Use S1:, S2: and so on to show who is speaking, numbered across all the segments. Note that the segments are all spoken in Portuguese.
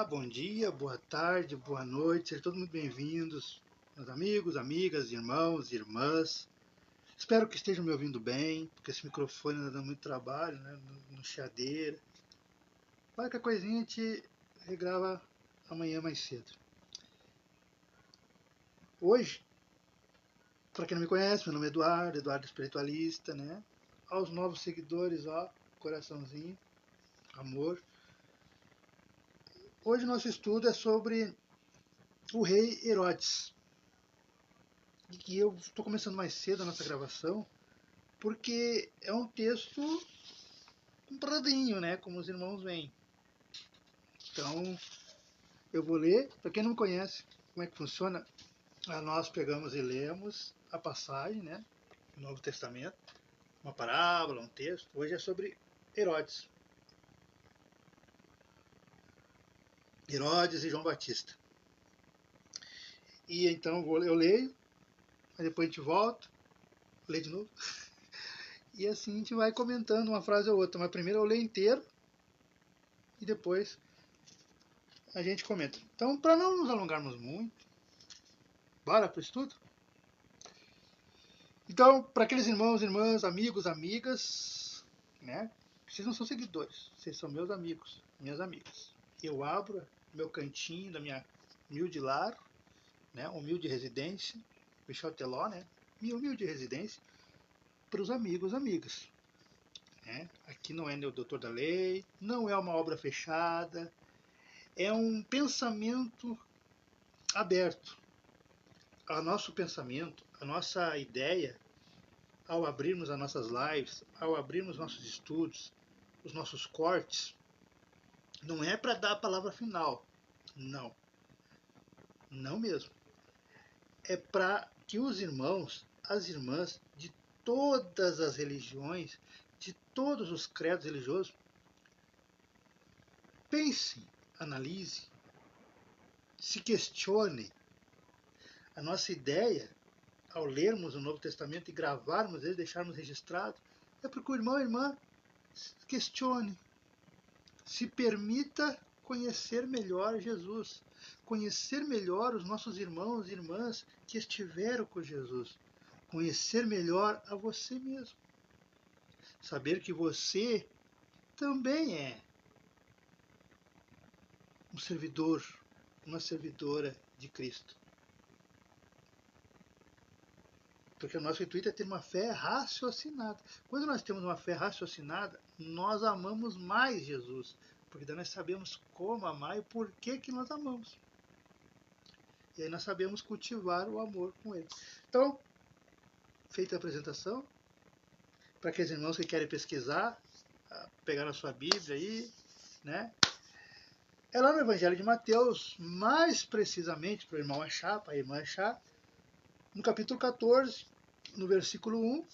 S1: Olá, bom dia, boa tarde, boa noite, sejam todos muito bem-vindos, meus amigos, amigas, irmãos, irmãs. Espero que estejam me ouvindo bem, porque esse microfone está dando muito trabalho, né, no chiadeira. Qualquer coisinha a gente regrava amanhã mais cedo. Hoje, para quem não me conhece, meu nome é Eduardo Espiritualista, né? Aos novos seguidores, ó, coraçãozinho, amor. Hoje nosso estudo é sobre o rei Herodes. E eu estou começando mais cedo a nossa gravação, porque é um texto compradinho, né? Como os irmãos veem. Então, eu vou ler. Para quem não me conhece, como é que funciona, nós pegamos e lemos a passagem, né? Do Novo Testamento, uma parábola, um texto. Hoje é sobre Herodes. Herodes e João Batista. E então eu leio, aí depois a gente volta, lê de novo. E assim a gente vai comentando uma frase ou outra. Mas primeiro eu leio inteiro e depois a gente comenta. Então, para não nos alongarmos muito, bora para o estudo? Então, para aqueles irmãos, irmãs, amigos, amigas, né? Vocês não são seguidores, vocês são meus amigos, minhas amigas. Eu abro meu cantinho da minha humilde lar, né? Humilde residência, Michel Teló, né? Minha humilde residência para os amigos, amigas. Né? Aqui não é o doutor da lei, não é uma obra fechada, é um pensamento aberto. O nosso pensamento, a nossa ideia, ao abrirmos as nossas lives, ao abrirmos nossos estudos, os nossos cortes, não é para dar a palavra final. Não. Não mesmo. É para que os irmãos, as irmãs de todas as religiões, de todos os credos religiosos, pensem, analisem, se questionem. A nossa ideia, ao lermos o Novo Testamento e gravarmos ele, deixarmos registrado, é para que o irmão e a irmã questione, se permita conhecer melhor Jesus, conhecer melhor os nossos irmãos e irmãs que estiveram com Jesus, conhecer melhor a você mesmo, saber que você também é um servidor, uma servidora de Cristo. Porque o nosso intuito é ter uma fé raciocinada. Quando nós temos uma fé raciocinada, nós amamos mais Jesus. Porque daí nós sabemos como amar e por que nós amamos. E aí nós sabemos cultivar o amor com ele. Então, feita a apresentação, para aqueles irmãos que querem pesquisar, pegar a sua Bíblia aí, né? É lá no Evangelho de Mateus, mais precisamente, para o irmão achar, para a irmã achar, no capítulo 14, no versículo 1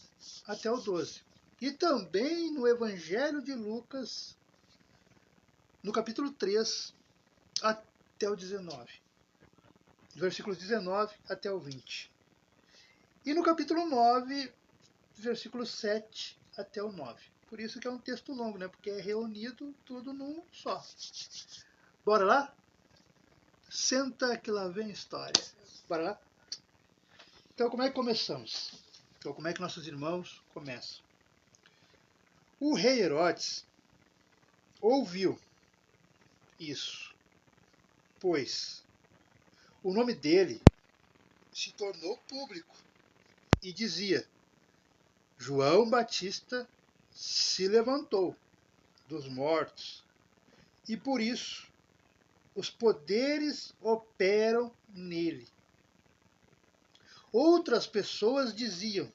S1: até o 12. E também no Evangelho de Lucas, no capítulo 3 até o 19. Versículos 19 até o 20. E no capítulo 9, versículos 7 até o 9. Por isso que é um texto longo, né? Porque é reunido tudo num só. Bora lá? Senta que lá vem história. Bora lá? Então, como é que começamos? Então, como é que nossos irmãos começam? O rei Herodes ouviu isso, pois o nome dele se tornou público e dizia: João Batista se levantou dos mortos e por isso os poderes operam nele. Outras pessoas diziam: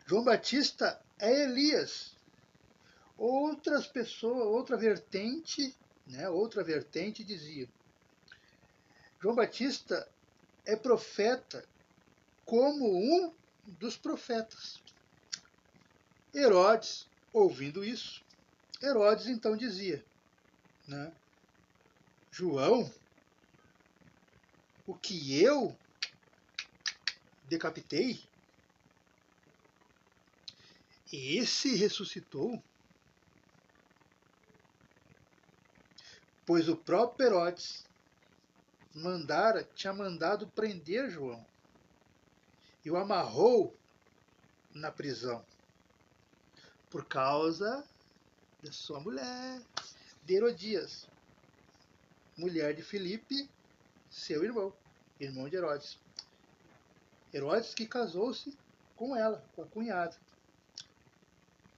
S1: João Batista é Elias. Outras pessoas, outra vertente dizia: João Batista é profeta como um dos profetas. Herodes, ouvindo isso, Herodes então dizia, né, João, o que eu decapitei, esse ressuscitou. pois o próprio Herodes tinha mandado prender João e o amarrou na prisão por causa da sua mulher, de Herodias, mulher de Filipe, seu irmão de Herodes. Herodes que casou-se com ela, com a cunhada.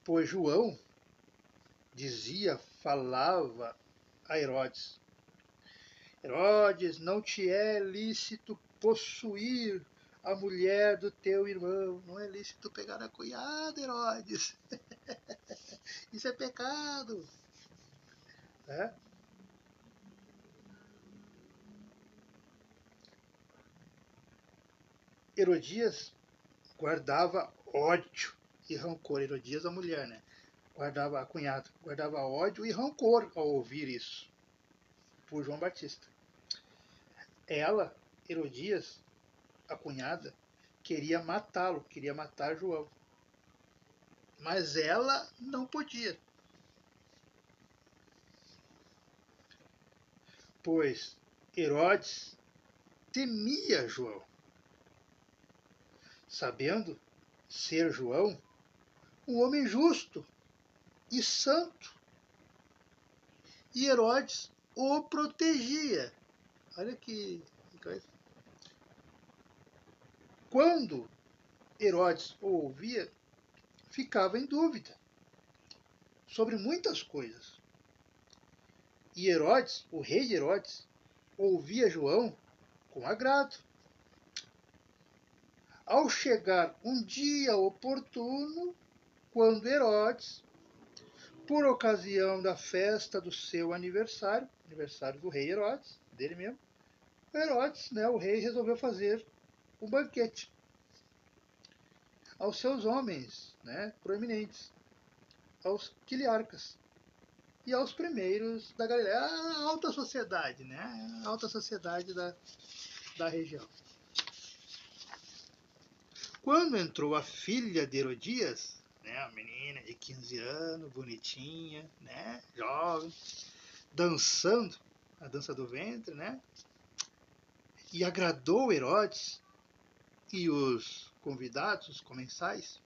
S1: Pois João falava a Herodes: Herodes, não te é lícito possuir a mulher do teu irmão. Não é lícito pegar a cunhada, Herodes. Isso é pecado. É? Herodias guardava ódio e rancor. Herodias, a mulher, né? A cunhada, guardava ódio e rancor ao ouvir isso por João Batista. Ela, Herodias, a cunhada, queria matá-lo, queria matar João. Mas ela não podia, pois Herodes temia João, sabendo ser João um homem justo e santo. E Herodes o protegia. Olha que coisa. Quando Herodes o ouvia, ficava em dúvida sobre muitas coisas. E Herodes, o rei Herodes, ouvia João com agrado. Ao chegar um dia oportuno, quando Herodes, por ocasião da festa do seu aniversário do rei Herodes, dele mesmo, Herodes, né, o rei, resolveu fazer um banquete aos seus homens, né, proeminentes, aos quiliarcas e aos primeiros da Galileia, a alta sociedade, né, a alta sociedade da região. Quando entrou a filha de Herodias, né, a menina de 15 anos, bonitinha, né, jovem, dançando a dança do ventre, né, e agradou Herodes e os convidados, os comensais,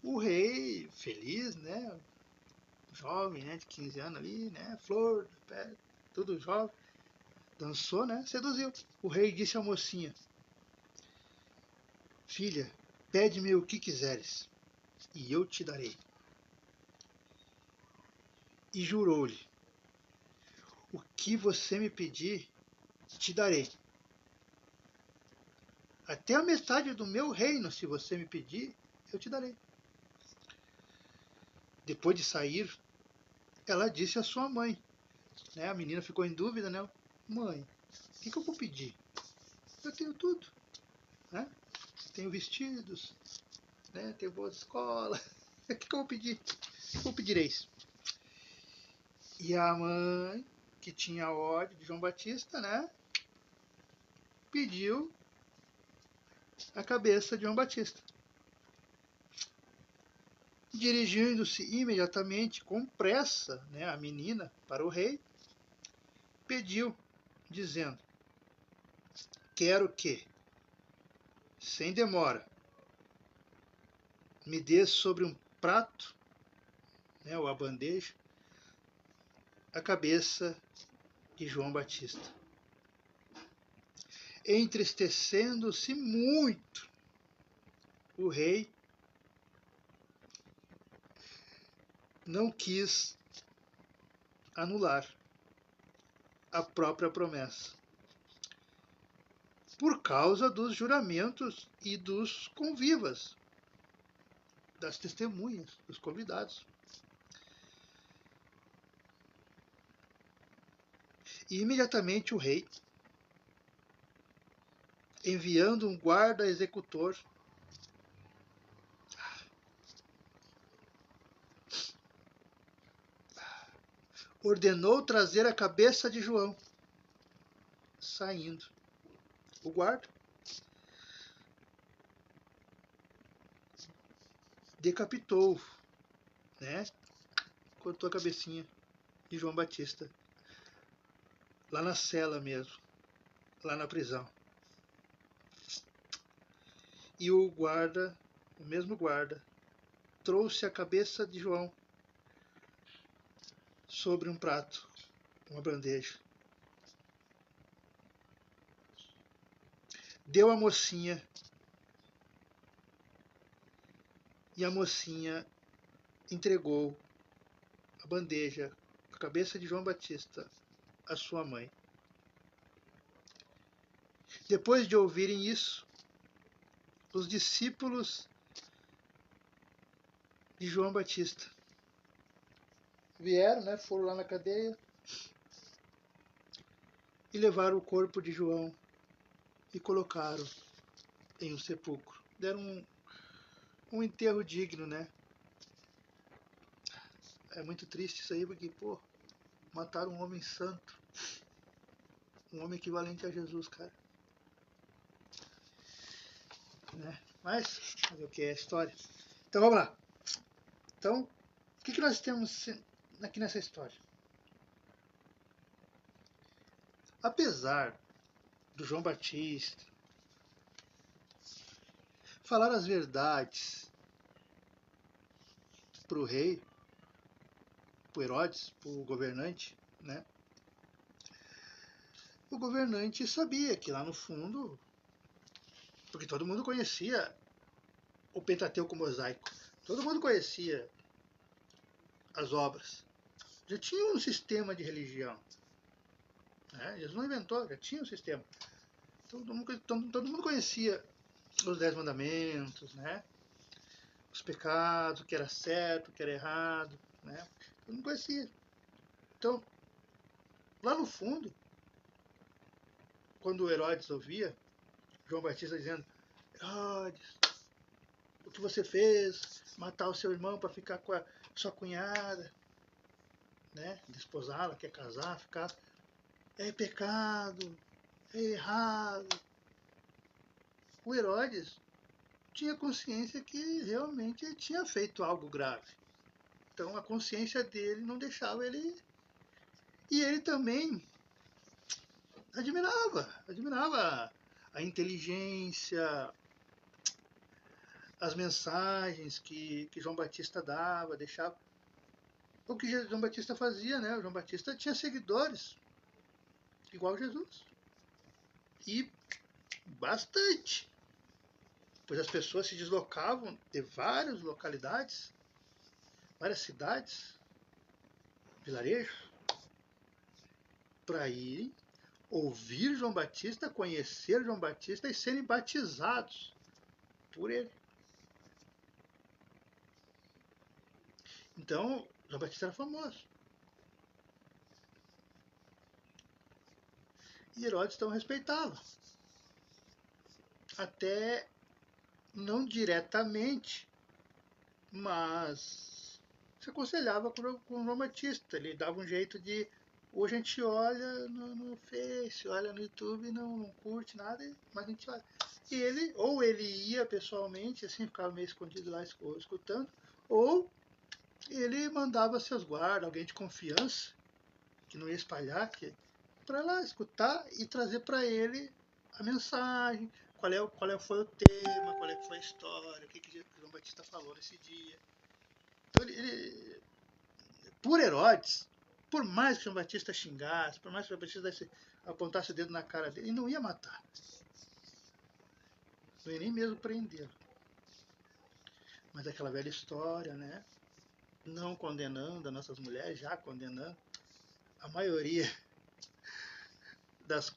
S1: o rei, feliz, né, jovem, né, de 15 anos ali, né, flor, pé, tudo jovem, dançou, né, seduziu. O rei disse à mocinha: filha, pede-me o que quiseres, e eu te darei. E jurou-lhe: o que você me pedir, te darei. Até a metade do meu reino, se você me pedir, eu te darei. Depois de sair, ela disse à sua mãe, né? A menina ficou em dúvida, né? Mãe, o que eu vou pedir? Eu tenho tudo, né? Tenho vestidos, né? Tenho boa escola. O que eu vou pedir? Vou pedireis. E a mãe, que tinha ódio de João Batista, né? Pediu a cabeça de João Batista. Dirigindo-se imediatamente, com pressa, né, a menina para o rei, pediu, dizendo: quero que, sem demora, me dê sobre um prato, né, ou a bandeja, a cabeça de João Batista. Entristecendo-se muito, o rei não quis anular a própria promessa, por causa dos juramentos e dos convivas, das testemunhas, dos convidados. E imediatamente o rei, enviando um guarda executor, ordenou trazer a cabeça de João. Saindo, o guarda decapitou, né? Cortou a cabecinha de João Batista, lá na cela mesmo, lá na prisão. E o guarda, o mesmo guarda, trouxe a cabeça de João sobre um prato, uma bandeja. Deu à mocinha, e a mocinha entregou a bandeja, a cabeça de João Batista, à sua mãe. Depois de ouvirem isso, os discípulos de João Batista vieram, né, foram lá na cadeia e levaram o corpo de João e colocaram em um sepulcro. Deram um enterro digno, né? É muito triste isso aí, porque, pô, mataram um homem santo, um homem equivalente a Jesus, cara. Né? Mas, fazer o que é a história? Então vamos lá. Então, o que nós temos aqui nessa história? Apesar do João Batista falar as verdades para o rei, para o Herodes, para o governante, né? O governante sabia que lá no fundo, porque todo mundo conhecia o Pentateuco mosaico, todo mundo conhecia as obras, já tinha um sistema de religião, né? Jesus não inventou, já tinha um sistema. Todo mundo conhecia os 10 mandamentos, né? Os pecados, o que era certo, o que era errado, né? Todo mundo conhecia. Então, lá no fundo, quando o Herodes ouvia João Batista dizendo: Herodes, o que você fez? Matar o seu irmão para ficar com a sua cunhada, né? Desposá-la, quer casar, ficar. É pecado, é errado. O Herodes tinha consciência que realmente tinha feito algo grave. Então a consciência dele não deixava ele. E ele também admirava a inteligência, as mensagens que João Batista dava, deixava. O que João Batista fazia, né? O João Batista tinha seguidores, igual Jesus. E bastante. Pois as pessoas se deslocavam de várias localidades, várias cidades, vilarejos, para irem ouvir João Batista, conhecer João Batista e serem batizados por ele. Então, João Batista era famoso. E Herodes então respeitava. Até não diretamente, mas se aconselhava com João Batista. Ele dava um jeito de. Hoje a gente olha no Face, olha no YouTube e não curte nada, mas a gente olha. E ele, ou ele ia pessoalmente, assim, ficava meio escondido lá escutando, ou ele mandava seus guardas, alguém de confiança, que não ia espalhar, para lá escutar e trazer para ele a mensagem, foi o tema, foi a história, o que João Batista falou nesse dia. Então por Herodes, por mais que João Batista xingasse, por mais que João Batista apontasse o dedo na cara dele, ele não ia matar. Não ia nem mesmo prendê-lo. Mas aquela velha história, né? Não condenando as nossas mulheres, já condenando a maioria das,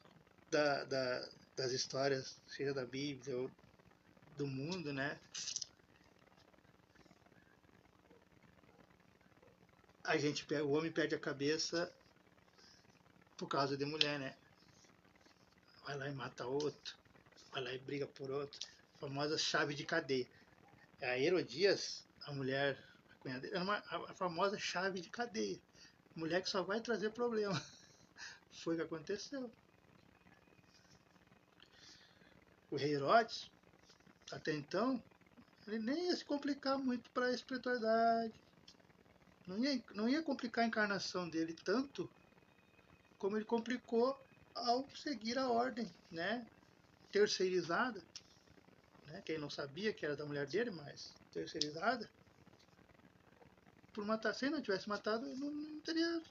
S1: das histórias, seja da Bíblia ou do mundo, né? O homem perde a cabeça por causa de mulher, né? Vai lá e mata outro, vai lá e briga por outro. A famosa chave de cadeia. A Herodias, a mulher, a cunhada dele, era a famosa chave de cadeia. Mulher que só vai trazer problema. Foi o que aconteceu. O rei Herodes, até então, ele nem ia se complicar muito para a espiritualidade, Não ia complicar a encarnação dele tanto como ele complicou ao seguir a ordem, né, terceirizada, né, que ele não sabia que era da mulher dele, mas terceirizada, por matar. Se ele não tivesse matado, ele não teria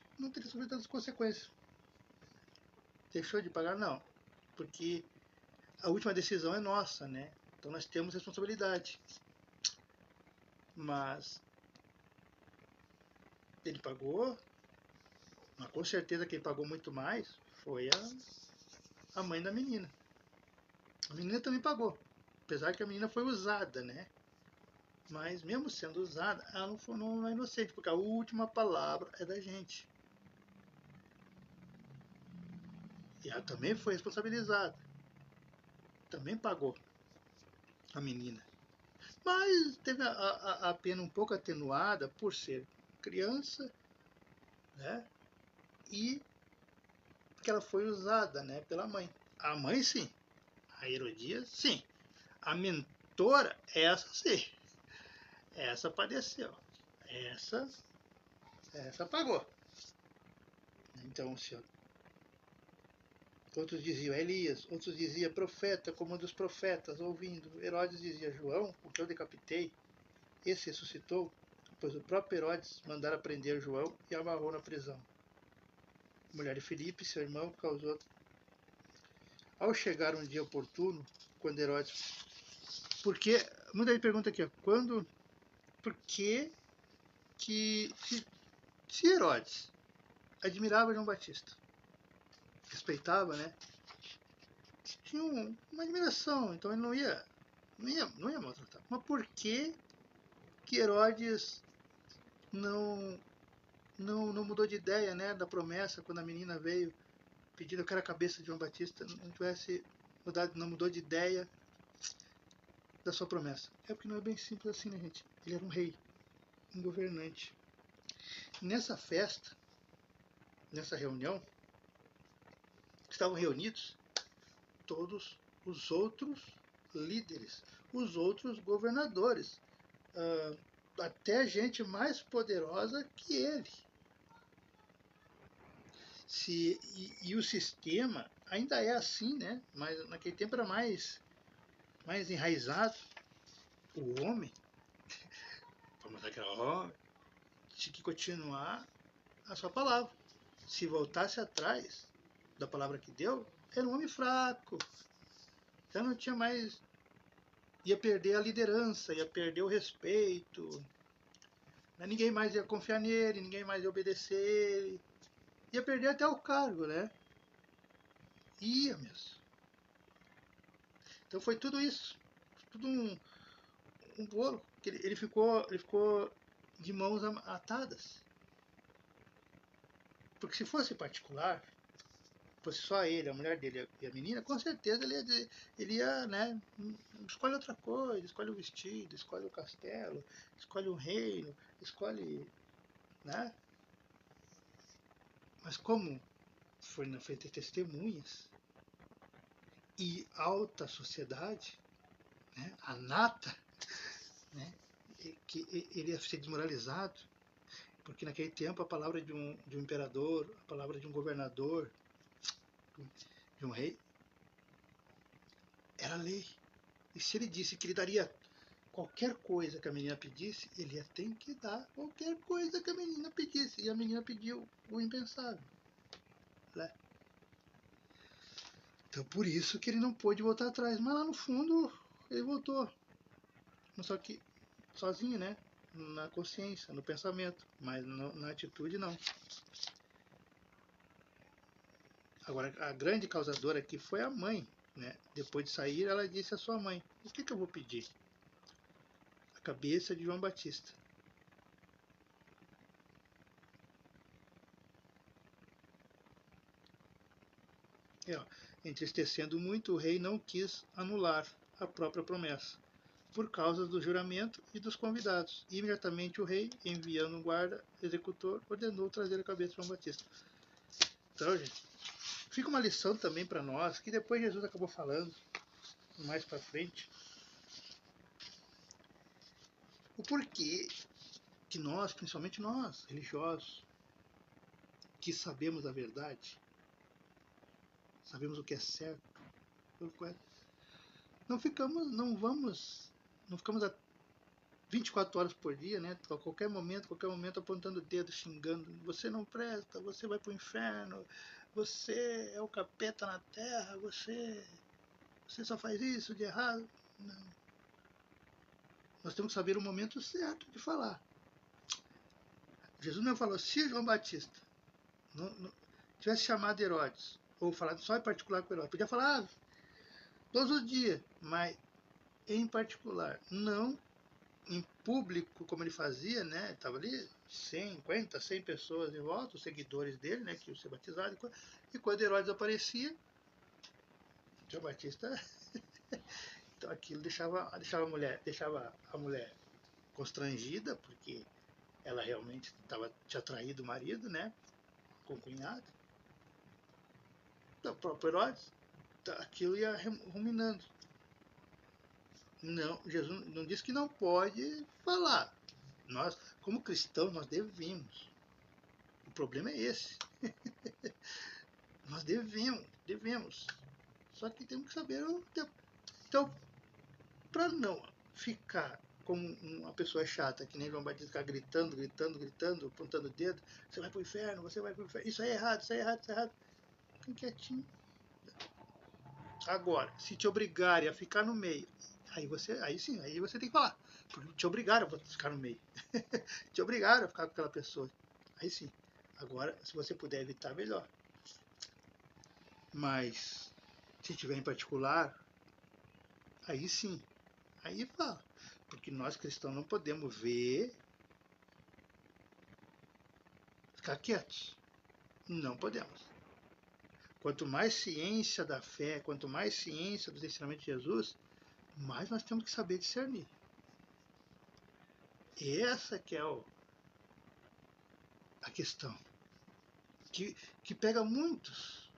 S1: sofrido tantas consequências. Deixou de pagar? Não, porque a última decisão é nossa, né? Então nós temos responsabilidade. Mas ele pagou, mas com certeza quem pagou muito mais foi a mãe da menina. A menina também pagou, apesar que a menina foi usada, né? Mas mesmo sendo usada, ela não é inocente, porque a última palavra é da gente. E ela também foi responsabilizada. Também pagou a menina. Mas teve a pena um pouco atenuada por ser criança, né? E que ela foi usada, né, pela mãe. A mãe, sim. A Herodias, sim. A mentora, essa sim. Essa padeceu. Essa pagou. Então, se outros diziam Elias, outros diziam profeta, como um dos profetas, ouvindo. Herodes dizia João, o que eu decapitei, esse ressuscitou, pois o próprio Herodes mandara prender João e amarrou na prisão. A mulher de Filipe, seu irmão, causou. Ao chegar um dia oportuno, quando Herodes. Porque. Muita gente pergunta aqui, ó, por que se Herodes admirava João Batista, respeitava, né? Tinha uma admiração, então ele não ia maltratar. Mas por que Herodes não mudou de ideia, né, da promessa quando a menina veio pedindo que era a cabeça de João Batista, não tivesse mudado, não mudou de ideia da sua promessa? É porque não é bem simples assim, né, gente? Ele era um rei, um governante. Nessa festa, nessa reunião, estavam reunidos todos os outros líderes, os outros governadores, até gente mais poderosa que ele. E o sistema ainda é assim, né? Mas naquele tempo era mais enraizado. O homem, vamos mostrar que era homem, tinha que continuar a sua palavra. Se voltasse atrás da palavra que deu, era um homem fraco. Já não tinha mais. Ia perder a liderança, ia perder o respeito. Ninguém mais ia confiar nele, ninguém mais ia obedecer ele. Ia perder até o cargo, né? Ia mesmo. Então foi tudo isso. Tudo um bolo. Ele ficou de mãos atadas. Porque se fosse particular, fosse só ele, a mulher dele e a menina, com certeza ele ia, né, escolhe outra coisa, escolhe o vestido, escolhe o castelo, escolhe o reino, escolhe, né? Mas como foi na frente de testemunhas e alta sociedade, né, a nata, né, que ele ia ser desmoralizado, porque naquele tempo a palavra de um imperador, a palavra de um governador, de um rei, era lei. E se ele disse que ele daria qualquer coisa que a menina pedisse, ele ia ter que dar qualquer coisa que a menina pedisse. E a menina pediu o impensável, né? Então por isso que ele não pôde voltar atrás. Mas lá no fundo ele voltou. Mas só que sozinho, né? Na consciência, no pensamento. Mas na atitude não. Agora a grande causadora aqui foi a mãe, né? Depois de sair, ela disse à sua mãe: o que eu vou pedir? A cabeça de João Batista. E, ó, entristecendo muito, o rei não quis anular a própria promessa, por causa do juramento e dos convidados. E, imediatamente o rei, enviando um guarda executor, ordenou trazer a cabeça de João Batista. Então, gente, fica uma lição também para nós, que depois Jesus acabou falando, mais para frente, o porquê que nós, principalmente nós, religiosos, que sabemos a verdade, sabemos o que é certo, não ficamos a 24 horas por dia, né? A qualquer momento apontando o dedo, xingando. Você não presta, você vai para o inferno, você é o capeta na terra, você só faz isso de errado. Não. Nós temos que saber o momento certo de falar. Jesus mesmo falou, se João Batista não tivesse chamado Herodes, ou falado só em particular com Herodes, podia falar todos os dias, mas em particular, não em público como ele fazia, né? Estava ali 50, 100 pessoas em volta, os seguidores dele, né? Que iam ser batizados. E quando Herodes aparecia, João Batista, então aquilo deixava a mulher constrangida, porque ela realmente tinha traído o marido, né? Com o cunhado. Então, o próprio Herodes, aquilo ia ruminando. Não, Jesus não diz que não pode falar. Nós, como cristãos, nós devemos. O problema é esse. Nós devemos. Só que temos que saber o tempo. Então, para não ficar como uma pessoa chata, que nem João Batista, ficar gritando, apontando o dedo, você vai pro inferno, você vai pro inferno, isso aí é errado, isso aí é errado, isso é errado. Fiquem quietinho. Agora, se te obrigarem a ficar no meio, aí você tem que falar. Porque te obrigaram a ficar no meio. Te obrigaram a ficar com aquela pessoa. Aí sim. Agora, se você puder evitar, melhor. Mas, se tiver em particular, aí sim. Aí fala. Porque nós cristãos não podemos ficar quietos. Não podemos. Quanto mais ciência da fé, quanto mais ciência dos ensinamentos de Jesus, mais nós temos que saber discernir. E essa que é a questão. Que pega muitos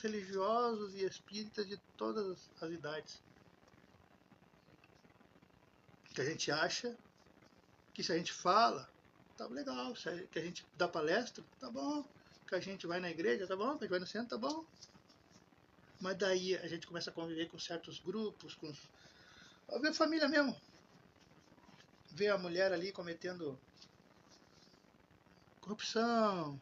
S1: religiosos e espíritas de todas as idades. Que a gente acha que se a gente fala, tá legal. Que a gente dá palestra, tá bom. Que a gente vai na igreja, tá bom. Que a gente vai no centro, tá bom. Mas daí a gente começa a conviver com certos grupos, a ver família mesmo. Ver a mulher ali cometendo corrupção,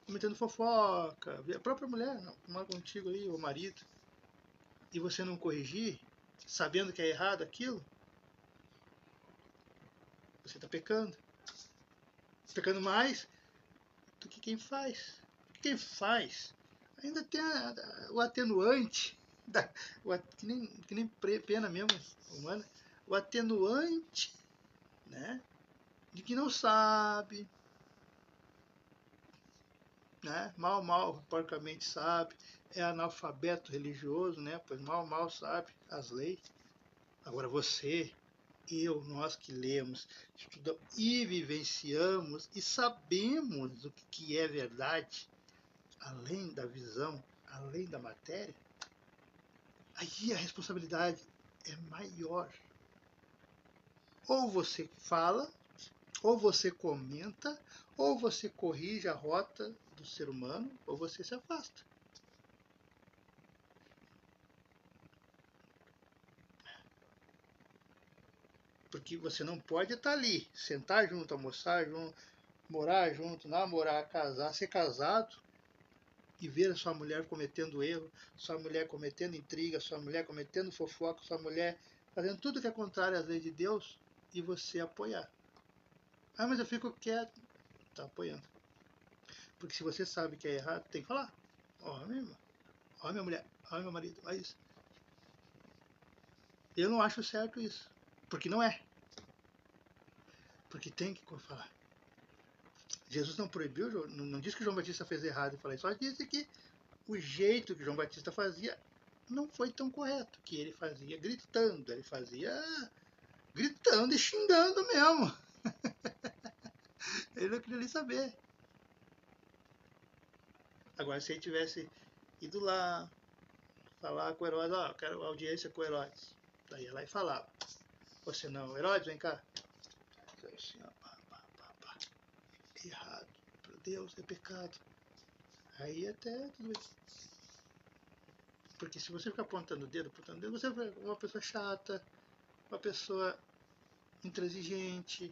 S1: cometendo fofoca, ver a própria mulher, não contigo ali, o marido, e você não corrigir, sabendo que é errado aquilo, você está pecando. Pecando mais do que quem faz. Quem faz ainda tem o atenuante, que nem pena mesmo humana, o atenuante, né, de que não sabe, né, mal, porcamente sabe, é analfabeto religioso, né, pois mal sabe as leis. Agora você, nós que lemos, estudamos e vivenciamos e sabemos o que é verdade, além da visão, além da matéria, aí a responsabilidade é maior. Ou você fala, ou você comenta, ou você corrige a rota do ser humano, ou você se afasta. Porque você não pode estar ali, sentar junto, almoçar junto, morar junto, namorar, casar, ser casado e ver a sua mulher cometendo erro, sua mulher cometendo intriga, sua mulher cometendo fofoca, sua mulher fazendo tudo que é contrário às leis de Deus e você apoiar. Ah, mas eu fico quieto. Está apoiando. Porque se você sabe que é errado, tem que falar. Ó, minha irmã, ó, minha mulher, ó, meu marido, ó isso. Eu não acho certo isso. Porque não é. Porque tem que falar. Jesus não proibiu, não disse que João Batista fez errado, só disse que o jeito que João Batista fazia não foi tão correto, que ele fazia gritando, ele fazia gritando e xingando mesmo. Ele não queria nem saber. Agora, se ele tivesse ido lá, falar com o Herodes, ó, quero audiência com o Herodes. Daí ia lá e falava. Você não, Herodes, vem cá. Então, assim, ó, pá. Errado. Para Deus é pecado. Aí até tudo bem. Porque se você ficar apontando o dedo, você é uma pessoa chata, uma pessoa intransigente,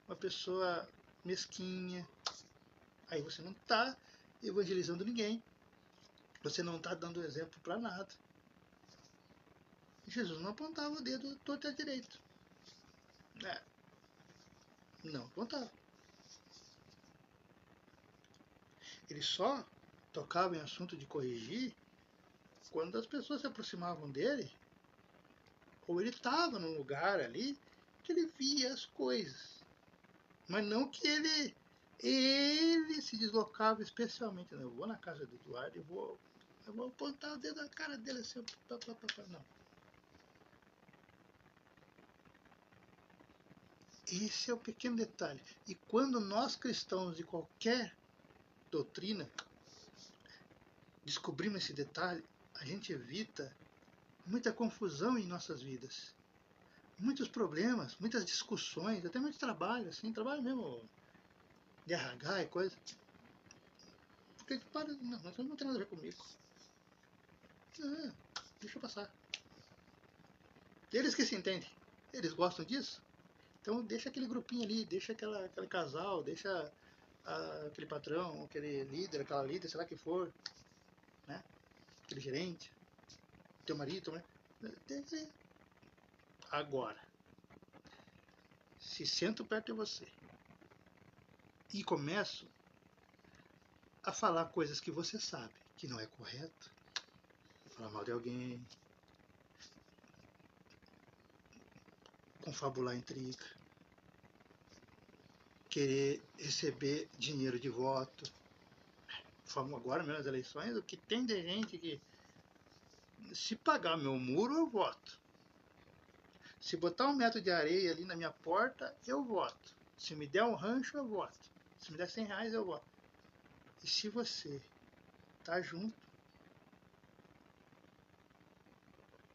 S1: uma pessoa mesquinha. Aí você não está evangelizando ninguém. Você não está dando exemplo para nada. Jesus não apontava o dedo torto à direito. Não apontava. Ele só tocava em assunto de corrigir quando as pessoas se aproximavam dele, ou ele estava num lugar ali que ele via as coisas. Mas não que ele se deslocava especialmente. Não, eu vou na casa do Eduardo e eu vou apontar o dedo na cara dele assim. Não. Esse é o pequeno detalhe. E quando nós cristãos de qualquer doutrina descobrimos esse detalhe, a gente evita muita confusão em nossas vidas. Muitos problemas, muitas discussões, até muito trabalho, assim, trabalho mesmo de RH e coisa. Porque para, não tem nada a ver comigo. Deixa eu passar. Eles que se entendem, eles gostam disso. Então deixa aquele grupinho ali, deixa aquele casal, deixa aquele patrão, aquele líder, aquela líder, sei lá que for, né? Aquele gerente, teu marido, né? Agora, se sento perto de você e começo a falar coisas que você sabe que não é correto, falar mal de alguém, confabular intriga, querer receber dinheiro de voto. Agora mesmo nas eleições, o que tem de gente que, se pagar meu muro, eu voto. Se botar 1 metro de areia ali na minha porta, eu voto. Se me der um rancho, eu voto. Se me der R$100, eu voto. E se você tá junto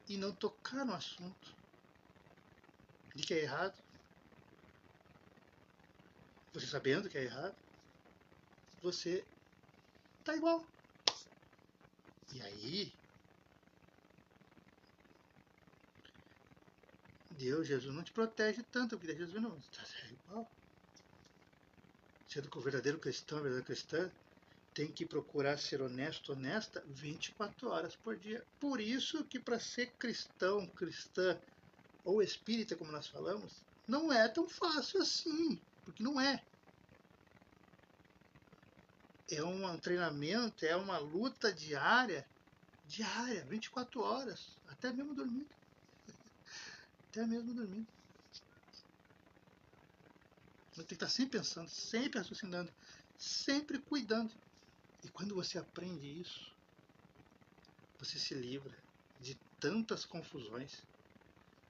S1: e não tocar no assunto de que é errado, você sabendo que é errado, você tá igual. E aí, Jesus não te protege tanto, porque Jesus não está igual. Sendo que o verdadeiro cristão, a verdadeira cristã, tem que procurar ser honesto, honesta 24 horas por dia. Por isso que para ser cristão, cristã ou espírita, como nós falamos, não é tão fácil assim, porque não é. É um treinamento, é uma luta diária, 24 horas, até mesmo dormindo. Até mesmo dormindo. Você tem que estar sempre pensando, sempre raciocinando, sempre cuidando. E quando você aprende isso, você se livra de tantas confusões,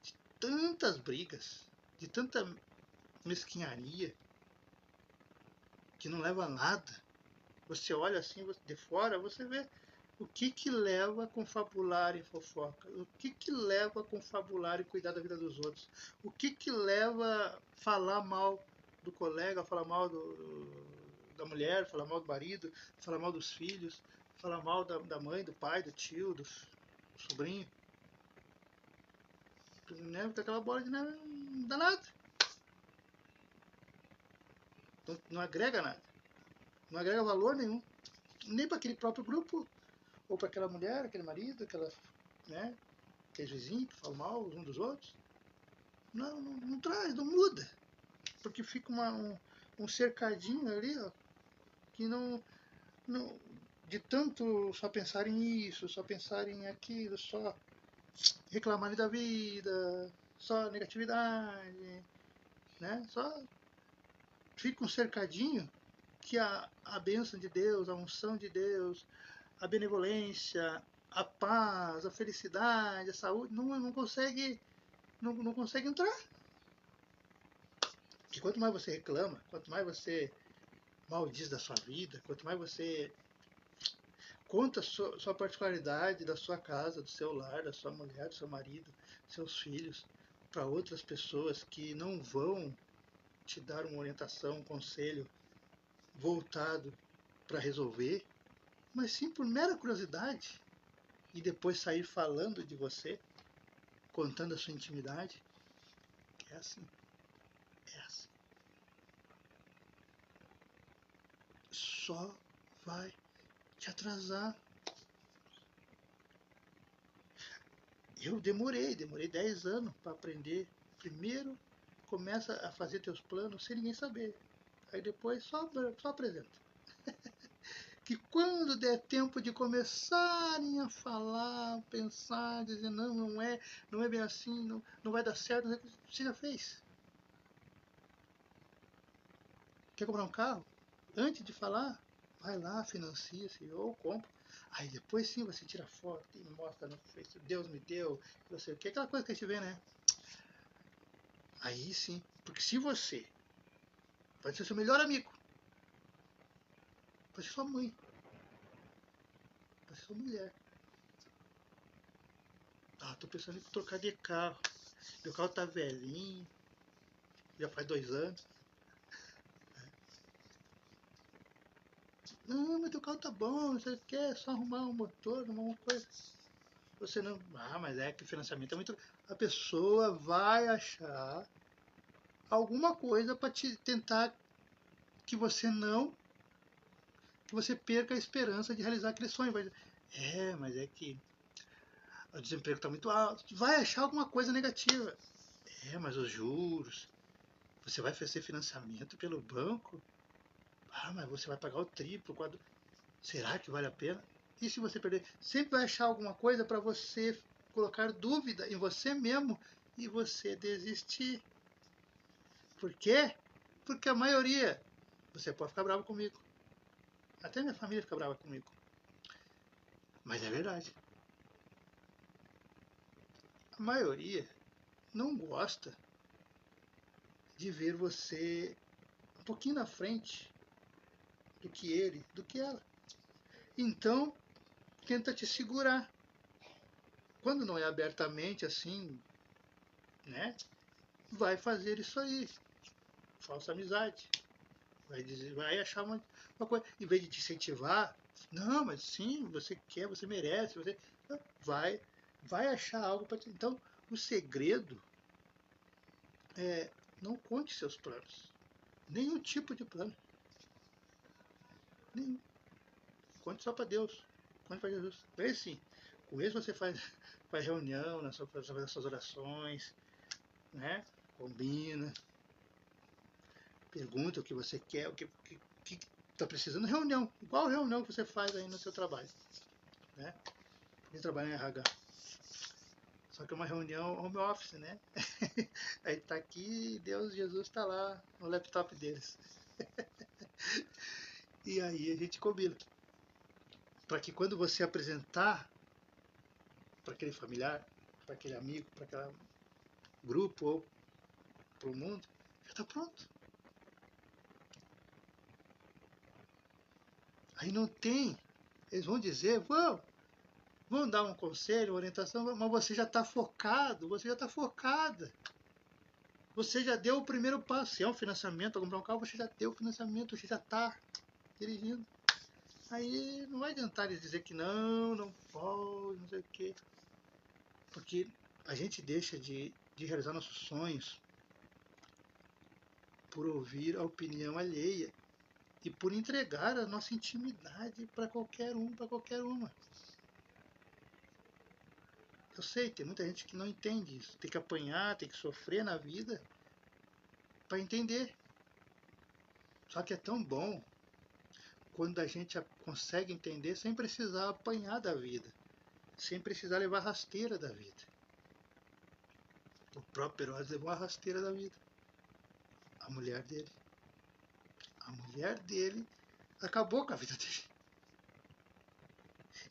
S1: de tantas brigas, de tanta mesquinharia que não leva a nada. Você olha assim de fora, você vê o que leva a confabular em fofoca, o que leva a confabular e cuidar da vida dos outros, o que leva a falar mal do colega, falar mal da mulher, falar mal do marido, falar mal dos filhos, falar mal da mãe, do pai, do tio, do sobrinho. Né? Porque aquela bola de neve não dá nada. Não agrega nada. Não agrega valor nenhum. Nem para aquele próprio grupo, ou para aquela mulher, aquele marido, né, aquele vizinho que fala mal uns dos outros. Não traz, não muda. Porque fica um cercadinho ali, ó, que não. De tanto só pensar em isso, só pensar em aquilo, só reclamar da vida, só negatividade, né? Só fica um cercadinho que a bênção de Deus, a unção de Deus, a benevolência, a paz, a felicidade, a saúde, não consegue entrar. Porque quanto mais você reclama, quanto mais você maldiz da sua vida, quanto mais você conta a sua particularidade da sua casa, do seu lar, da sua mulher, do seu marido, seus filhos, para outras pessoas que não vão te dar uma orientação, um conselho voltado para resolver, mas sim por mera curiosidade e depois sair falando de você, contando a sua intimidade. É assim. É assim. Só vai te atrasar. Eu demorei 10 anos para aprender. Primeiro, começa a fazer teus planos sem ninguém saber. Aí depois só apresenta. Que quando der tempo de começarem a falar, pensar, dizer não é bem assim, não vai dar certo, você já fez. Quer comprar um carro? Antes de falar, vai lá, financia-se ou compra. Aí depois sim você tira foto e mostra no Facebook, Deus me deu, não sei o que, aquela coisa que a gente vê, né? Aí sim, porque se você vai ser seu melhor amigo, vai ser sua mãe, vai ser sua mulher. Ah, tô pensando em trocar de carro. Meu carro tá velhinho, já faz 2 anos. Não, mas teu carro tá bom, você quer só arrumar um motor, arrumar uma coisa. Você não. Ah, mas é que o financiamento é muito. A pessoa vai achar alguma coisa para te tentar que você não. Que você perca a esperança de realizar aquele sonho. Vai dizer, mas é que o desemprego está muito alto. Vai achar alguma coisa negativa. Mas os juros. Você vai fazer financiamento pelo banco? Ah, mas você vai pagar o triplo, quadro. Será que vale a pena? E se você perder? Sempre vai achar alguma coisa para você colocar dúvida em você mesmo e você desistir. Por quê? Porque a maioria, você pode ficar bravo comigo. Até minha família fica brava comigo. Mas é verdade. A maioria não gosta de ver você um pouquinho na frente do que ele, do que ela. Então, tenta te segurar. Quando não é abertamente assim, né? Vai fazer isso aí. Falsa amizade. Vai achar uma coisa. Em vez de te incentivar, não, mas sim, você quer, você merece, você vai, vai achar algo para te. Então, o segredo é não conte seus planos. Nenhum tipo de plano. Nenhum. Conte só para Deus. Conte para Jesus. Aí sim. Com isso você faz reunião, faz as suas orações, né? Combina, pergunta o que você quer, o que está precisando. Reunião, igual a reunião que você faz aí no seu trabalho, né? Quem trabalha em RH. Só que é uma reunião home office, né? Aí tá aqui e Deus, Jesus está lá no laptop deles. E aí a gente combina. Para que quando você apresentar para aquele familiar, para aquele amigo, para aquele grupo ou para o mundo, já está pronto. Aí não tem. Eles vão dizer, vão dar um conselho, uma orientação, mas você já está focado, você já está focada. Você já deu o primeiro passo. Se é um financiamento, para comprar um carro, você já deu o financiamento, você já está dirigindo. Aí não vai adiantar eles dizer que não pode, não sei o quê. Porque a gente deixa de realizar nossos sonhos por ouvir a opinião alheia e por entregar a nossa intimidade para qualquer um, para qualquer uma. Eu sei, tem muita gente que não entende isso. Tem que apanhar, tem que sofrer na vida para entender. Só que é tão bom quando a gente consegue entender sem precisar apanhar da vida, sem precisar levar a rasteira da vida. O próprio Herodes levou a rasteira da vida. A mulher dele. A mulher dele acabou com a vida dele.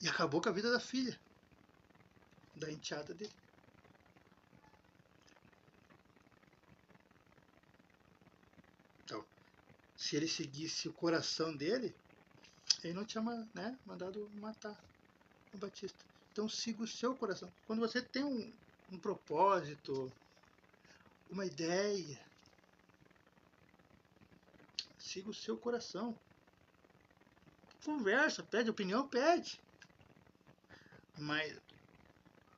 S1: E acabou com a vida da filha, da enteada dele. Então, se ele seguisse o coração dele, ele não tinha mandado matar o Batista. Então siga o seu coração. Quando você tem um propósito, uma ideia, siga o seu coração. Conversa, pede opinião, pede. Mas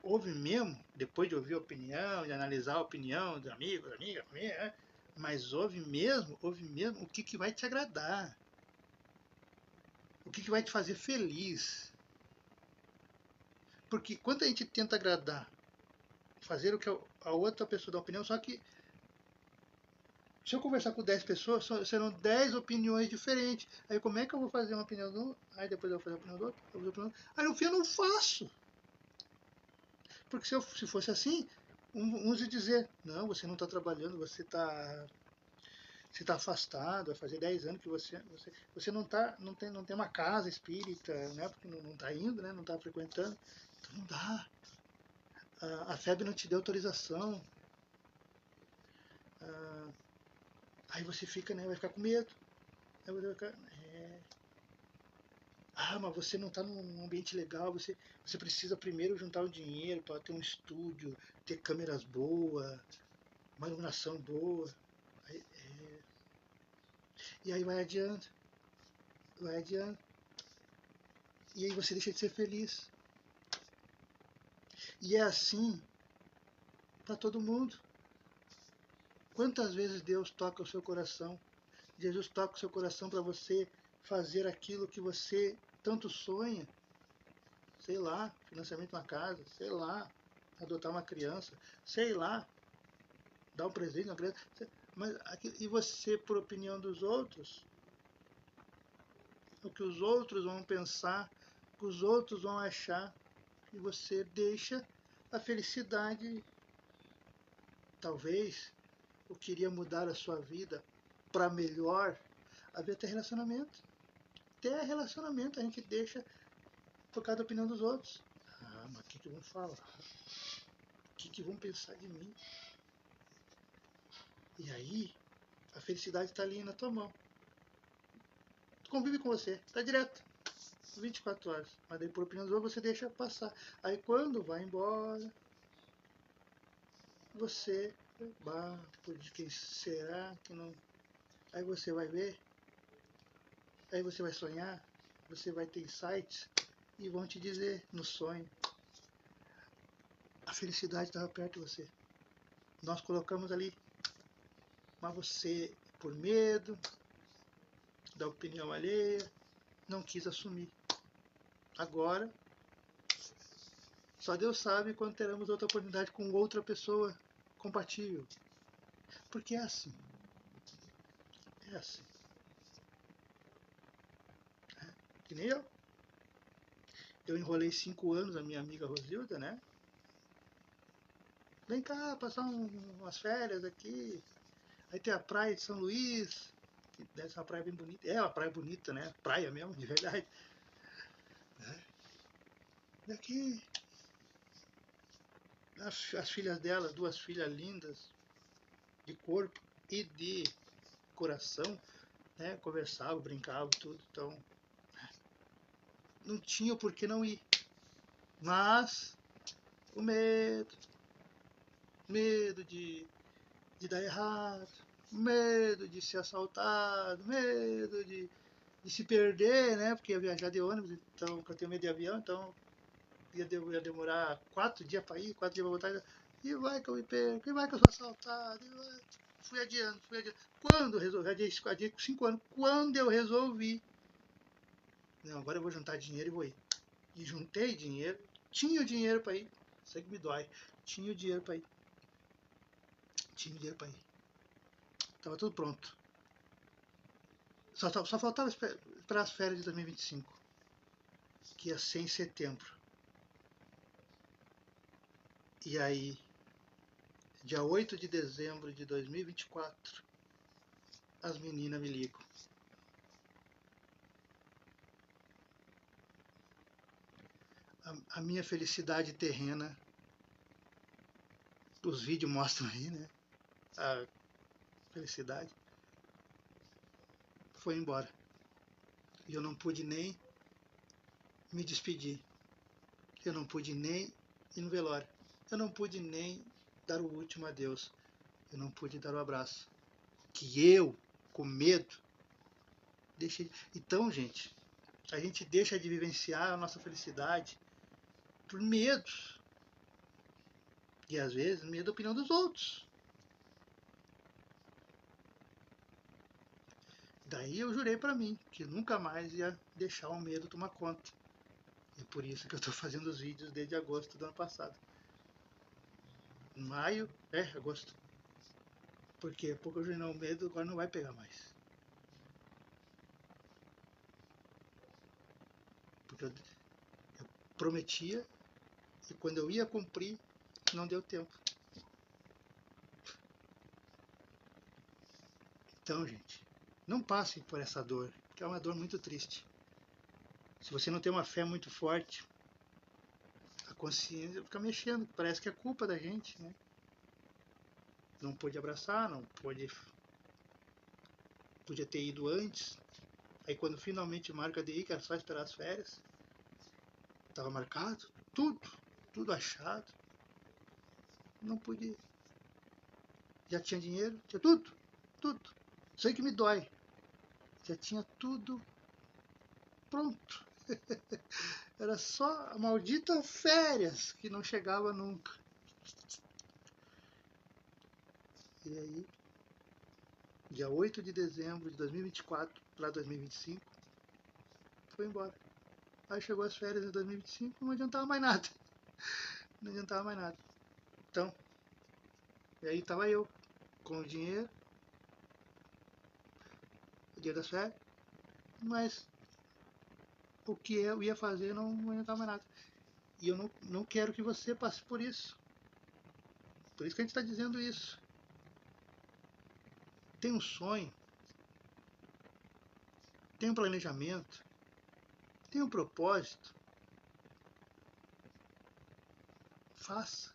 S1: ouve mesmo, depois de ouvir a opinião, de analisar a opinião dos amigos, amigas, família, mas ouve mesmo o que vai te agradar. O que vai te fazer feliz. Porque quando a gente tenta agradar, fazer o que a outra pessoa dá opinião, só que se eu conversar com 10 pessoas, serão 10 opiniões diferentes. Aí como é que eu vou fazer uma opinião do um? Aí depois eu vou fazer a opinião do outro, aí no fim eu não faço. Porque se fosse assim, uns iam dizer, não, você não está trabalhando, você está afastado, vai fazer 10 anos que você não tem uma casa espírita, né? Porque não está indo, né? Não está frequentando. Então não dá. A FEB não te deu autorização. Aí você fica, né? Vai ficar com medo. Aí você vai ficar, mas você não está num ambiente legal, você precisa primeiro juntar o dinheiro para ter um estúdio, ter câmeras boas, uma iluminação boa. E aí vai adiando. E aí você deixa de ser feliz. E é assim para todo mundo. Quantas vezes Deus toca o seu coração? Jesus toca o seu coração para você fazer aquilo que você tanto sonha. Sei lá, financiamento de uma casa, sei lá, adotar uma criança, sei lá, dar um presente a uma criança. Mas e você, por opinião dos outros, o que os outros vão pensar, o que os outros vão achar, e você deixa a felicidade. Talvez eu queria mudar a sua vida para melhor. Havia até relacionamento. Até relacionamento a gente deixa por causa da opinião dos outros. Mas o que vão falar? O que vão pensar de mim? E aí, a felicidade está ali na tua mão. Convive com você, está direto. 24 horas. Mas daí por opinião dos outros você deixa passar. Aí quando vai embora, você de quem será que não. Aí você vai ver, aí você vai sonhar, você vai ter insights e vão te dizer no sonho, a felicidade estava perto de você. Nós colocamos ali, mas você, por medo da opinião alheia, não quis assumir. Agora, só Deus sabe quando teremos outra oportunidade com outra pessoa compatível. Porque é assim. É assim. Que nem eu. Eu enrolei 5 anos a minha amiga Rosilda, né? Vem cá, passar umas férias aqui. Aí tem a praia de São Luís, que deve ser uma praia bem bonita. É uma praia bonita, né? Praia mesmo, de verdade. E aqui, as filhas dela, 2 filhas lindas, de corpo e de coração, né? Conversavam, brincavam, tudo. Então, não tinha por que não ir. Mas, o medo de dar errado, medo de ser assaltado, medo de se perder, né? Porque ia viajar de ônibus, então eu tenho medo de avião, então ia demorar 4 dias para ir, 4 dias para voltar. E vai que eu me perco, e vai que eu sou assaltado. Fui adiando. Quando eu resolvi, adiei com 5 anos, quando eu resolvi, não, agora eu vou juntar dinheiro e vou ir. E juntei dinheiro, tinha o dinheiro para ir, sei que me dói, tinha o dinheiro para ir. Tava tudo pronto. Só faltava esperar as férias de 2025, que ia ser em setembro. E aí, dia 8 de dezembro de 2024, as meninas me ligam. A minha felicidade terrena, os vídeos mostram aí, né? A felicidade foi embora. E eu não pude nem me despedir. Eu não pude nem ir no velório. Eu não pude nem dar o último adeus. Eu não pude dar o abraço. Que eu, com medo Então, gente, a gente deixa de vivenciar a nossa felicidade por medos. E às vezes medo da opinião dos outros. Daí eu jurei para mim que nunca mais ia deixar o medo tomar conta. E por isso que eu estou fazendo os vídeos desde agosto do ano passado. Maio, agosto. Porque pouco eu jurei, não, o medo agora não vai pegar mais. Porque eu prometia e quando eu ia cumprir, não deu tempo. Então, gente, não passem por essa dor, porque é uma dor muito triste. Se você não tem uma fé muito forte, a consciência fica mexendo, parece que é culpa da gente, né? Não pôde abraçar, não podia ter ido antes. Aí quando finalmente marca de ir, que era só esperar as férias, estava marcado, tudo achado, não podia. Já tinha dinheiro, tinha tudo. Isso aí que me dói. Já tinha tudo pronto. Era só a maldita férias que não chegava nunca. E aí, dia 8 de dezembro de 2024 para 2025, foi embora. Aí chegou as férias de 2025, não adiantava mais nada. Não adiantava mais nada. Então, e aí estava eu com o dinheiro das férias, mas o que eu ia fazer não adiantava mais nada. E eu não quero que você passe por isso. Por isso que a gente está dizendo isso. Tem um sonho, tem um planejamento, tem um propósito. Faça.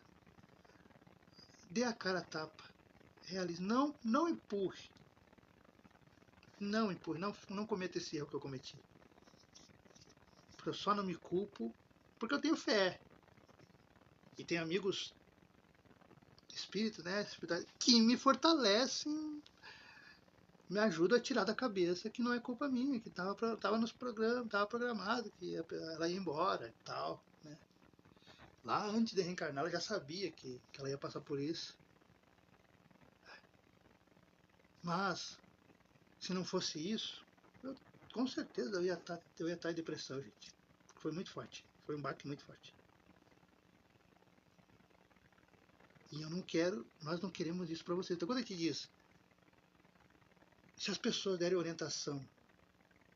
S1: Dê a cara a tapa. Realize. Não empurre. Não empurre. Não cometa esse erro que eu cometi. Porque eu só não me culpo porque eu tenho fé. E tenho amigos espíritos, né? Que me fortalecem, me ajudam a tirar da cabeça que não é culpa minha, que tava nos programas, tava programado que ela ia embora e tal, né? Lá antes de reencarnar, ela já sabia que ela ia passar por isso. Mas, se não fosse isso, com certeza eu ia estar em depressão, gente. Foi muito forte. Foi um baque muito forte. E nós não queremos isso para vocês. Então, quando a gente diz, se as pessoas derem orientação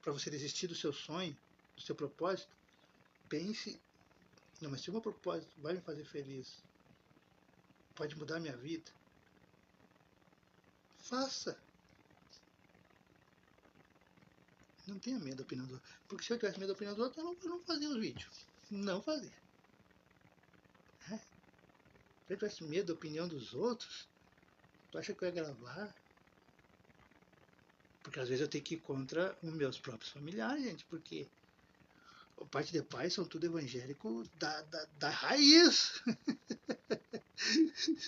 S1: para você desistir do seu sonho, do seu propósito, pense, não, mas se o meu propósito vai me fazer feliz, pode mudar a minha vida, faça. Não tenha medo da opinião dos outros. Porque se eu tivesse medo da opinião dos outros, eu não fazia os vídeos. Não fazia. Se eu tivesse medo da opinião dos outros, tu acha que eu ia gravar? Porque às vezes eu tenho que ir contra os meus próprios familiares, gente, porque a parte de pai são tudo evangélico da raiz.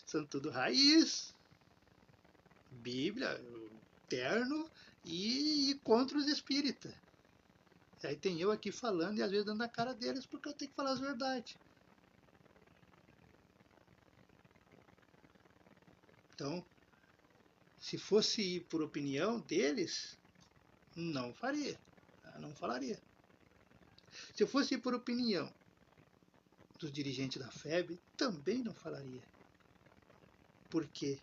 S1: São tudo raiz. Bíblia, terno e contra os espíritas. Aí tem eu aqui falando e às vezes dando na cara deles porque eu tenho que falar as verdades. Então, se fosse ir por opinião deles, não faria. Não falaria. Se eu fosse ir por opinião dos dirigentes da FEB, também não falaria. Por quê?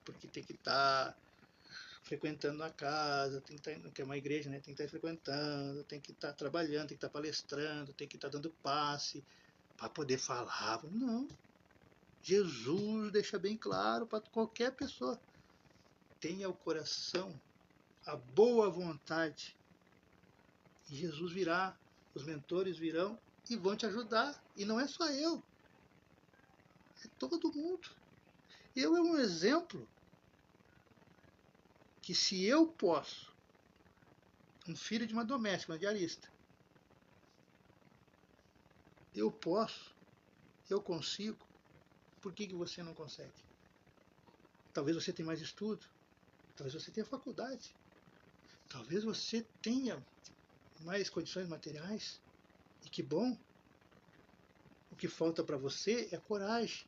S1: Porque tem que estar frequentando a casa, tem que estar, que é uma igreja, né? Tem que estar frequentando, tem que estar trabalhando, tem que estar palestrando, tem que estar dando passe para poder falar. Não. Jesus deixa bem claro para qualquer pessoa. Tenha o coração, a boa vontade. E Jesus virá, os mentores virão e vão te ajudar. E não é só eu. É todo mundo. Eu é um exemplo que se eu posso, um filho de uma doméstica, uma diarista, eu posso, eu consigo, por que você não consegue? Talvez você tenha mais estudo, talvez você tenha faculdade, Talvez você tenha mais condições materiais, e que bom. O que falta para você é coragem,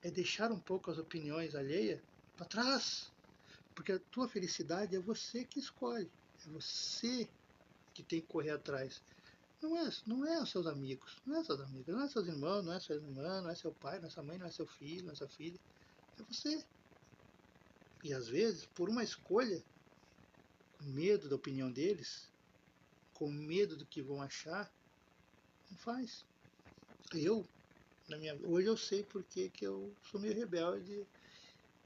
S1: é deixar um pouco as opiniões alheias para trás, porque a tua felicidade é você que escolhe, é você que tem que correr atrás. Não é os seus amigos, não é seus amigos, não é seus irmãos, não é sua irmã, não é seu pai, não é sua mãe, não é seu filho, não é sua filha, é você. E às vezes, por uma escolha, com medo da opinião deles, com medo do que vão achar, não faz. Eu, hoje eu sei porque que eu sou meio rebelde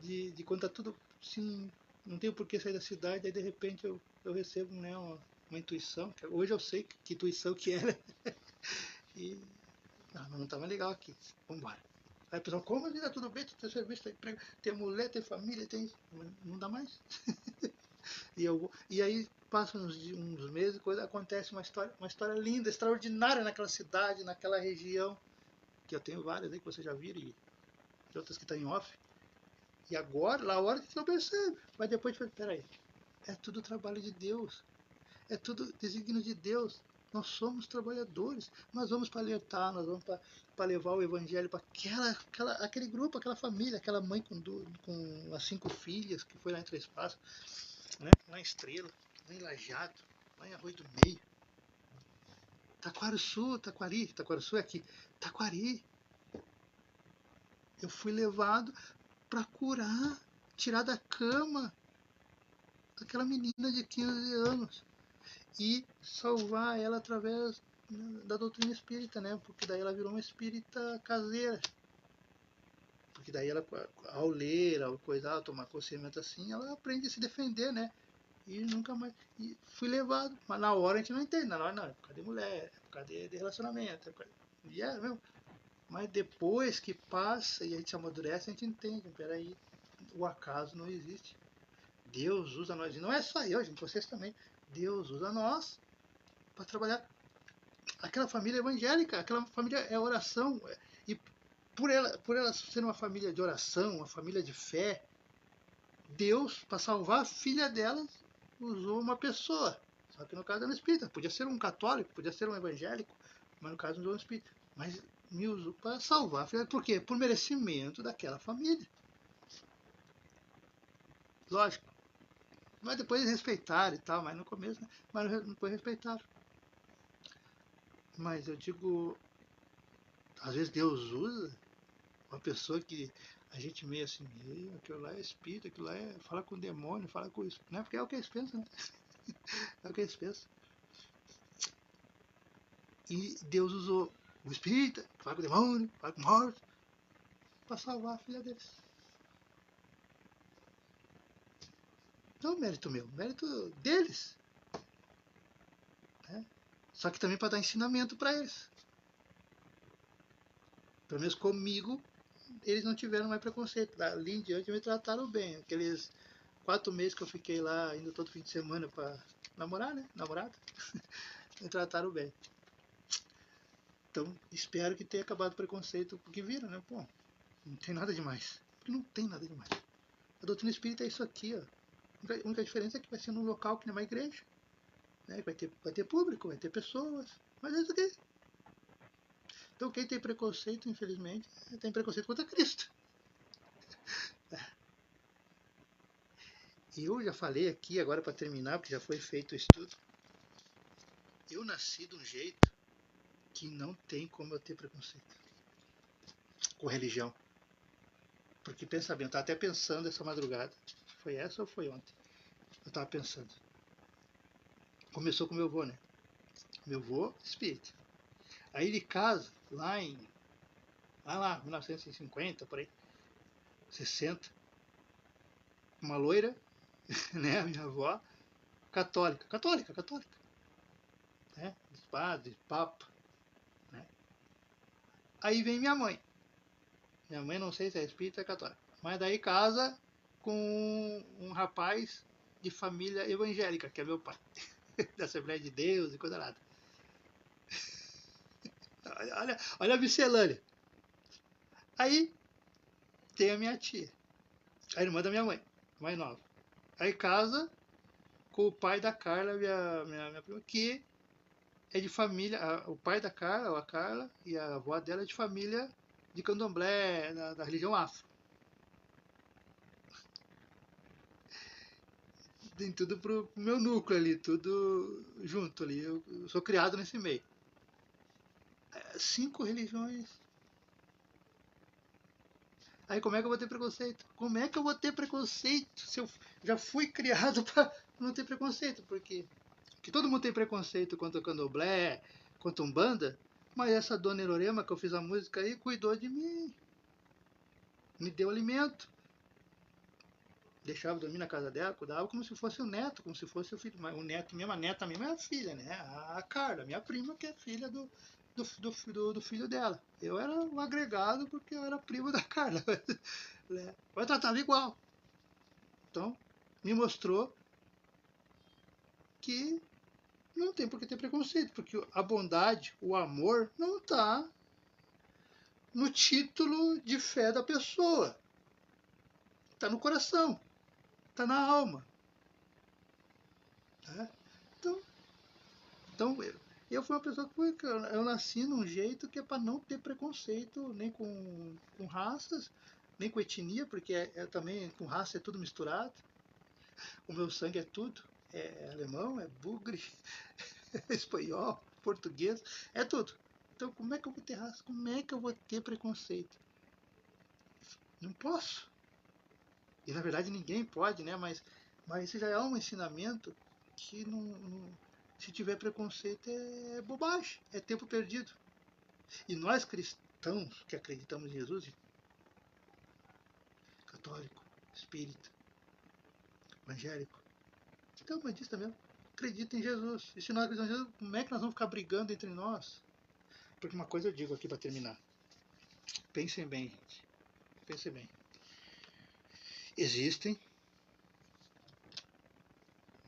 S1: de quando tá tudo assim, não tenho por que sair da cidade, aí de repente eu recebo, né, uma intuição. Hoje eu sei que intuição que era. E não tá mais legal aqui. Vambora. Aí a pessoa, como assim, tá tudo bem, tu tem serviço, tem emprego, tem mulher, tem família, tem isso. Não dá mais. E aí passam uns meses, acontece uma história linda, extraordinária naquela cidade, naquela região, que eu tenho várias aí que vocês já viram, e outras que estão em off. E agora, lá a hora que eu percebo. Mas depois, peraí, é tudo trabalho de Deus. É tudo desígnio de Deus. Nós somos trabalhadores. Nós vamos para alertar, nós vamos para levar o evangelho para aquele grupo, aquela família, aquela mãe com as 5 filhas que foi lá em Três Passos, né? Lá em Estrela, lá em Lajado, lá em Arroio do Meio. Taquariçu é aqui. Taquari. Eu fui levado para curar, tirar da cama aquela menina de 15 anos e salvar ela através da doutrina espírita, né? Porque daí ela virou uma espírita caseira. Porque daí ela, ao ler, ao coisar, ao tomar conhecimento assim, ela aprende a se defender, né? E nunca mais. E fui levado. Mas na hora a gente não entende. Na hora não, é por causa de mulher, é por causa de relacionamento. E é mesmo. Mas depois que passa e a gente amadurece, a gente entende. Peraí, o acaso não existe. Deus usa nós. E não é só eu, gente, vocês também. Deus usa nós para trabalhar. Aquela família evangélica, aquela família é oração. E por ela ser uma família de oração, uma família de fé, Deus, para salvar a filha delas, usou uma pessoa. Só que no caso era um espírita. Podia ser um católico, podia ser um evangélico, mas no caso usou um espírita. Mas me usou para salvar a filha. Por quê? Por merecimento daquela família. Lógico. Mas depois eles respeitaram e tal, mas no começo, né? Mas depois respeitaram. Mas eu digo, às vezes Deus usa uma pessoa que a gente meio assim, aquilo lá é espírito, aquilo lá é. Fala com o demônio, fala com isso. Né? Porque é o que eles pensam, né? É o que eles pensam. E Deus usou o espírita, fala com o demônio, fala com o morto, para salvar a filha deles. Não é mérito meu, mérito deles. Né? Só que também para dar ensinamento para eles. Pelo menos comigo, eles não tiveram mais preconceito. Dali em diante me trataram bem. Aqueles 4 meses que eu fiquei lá, indo todo fim de semana para namorar, né? Namorada. Me trataram bem. Então, espero que tenha acabado o preconceito, porque viram, né? Pô, não tem nada demais. Porque não tem nada demais. A doutrina espírita é isso aqui, ó. A única diferença é que vai ser num local que não é uma igreja. Né? Vai ter público, vai ter pessoas. Mas é isso aqui. Então, quem tem preconceito, infelizmente, tem preconceito contra Cristo. E eu já falei aqui, agora para terminar, porque já foi feito o estudo. Eu nasci de um jeito que não tem como eu ter preconceito com religião. Porque pensa bem, eu estava até pensando essa madrugada. Foi essa ou foi ontem? Eu estava pensando. Começou com meu avô, né? Meu avô, espírita. Aí ele casa lá, 1950, por aí, 60. Uma loira, né? A minha avó, católica. Né? Padre, papa. Né? Aí vem minha mãe. Minha mãe não sei se é espírita ou é católica. Mas daí casa com um rapaz de família evangélica, que é meu pai. Da Assembleia de Deus e coisa nada. Olha a miscelânea. Aí tem a minha tia, a irmã da minha mãe, mais nova. Aí casa com o pai da Carla, minha prima, que é de família, o pai da Carla, a Carla, e a avó dela é de família de candomblé, da religião afro. Tem tudo pro meu núcleo ali, tudo junto ali. Eu sou criado nesse meio. 5 religiões. Aí como é que eu vou ter preconceito? Como é que eu vou ter preconceito se eu já fui criado para não ter preconceito? Porque todo mundo tem preconceito quanto a candomblé, quanto a umbanda, mas essa dona Erorema que eu fiz a música aí cuidou de mim, me deu alimento, deixava dormir na casa dela, cuidava como se fosse o neto, como se fosse o filho, o neto mesmo, a neta mesmo é a filha, né? A Carla, minha prima, que é filha do filho dela. Eu era um agregado porque eu era primo da Carla. Mas tratava igual. Então, me mostrou que não tem por que ter preconceito, porque a bondade, o amor, não está no título de fé da pessoa. Está no coração, está na alma. Tá? Então eu fui uma pessoa que eu nasci num jeito que é para não ter preconceito nem com raças, nem com etnia, porque também com raça é tudo misturado. O meu sangue é tudo. É alemão, é bugre, é espanhol, português, é tudo. Então como é que eu vou ter raça? Como é que eu vou ter preconceito? Não posso. E na verdade ninguém pode, né? Mas isso já é um ensinamento que se tiver preconceito é bobagem, é tempo perdido. E nós cristãos que acreditamos em Jesus, católico, espírita, evangélico, então bandista mesmo, acredita em Jesus. E se nós acreditamos em Jesus, como é que nós vamos ficar brigando entre nós? Porque uma coisa eu digo aqui para terminar. Pensem bem, gente. Pensem bem. Existem,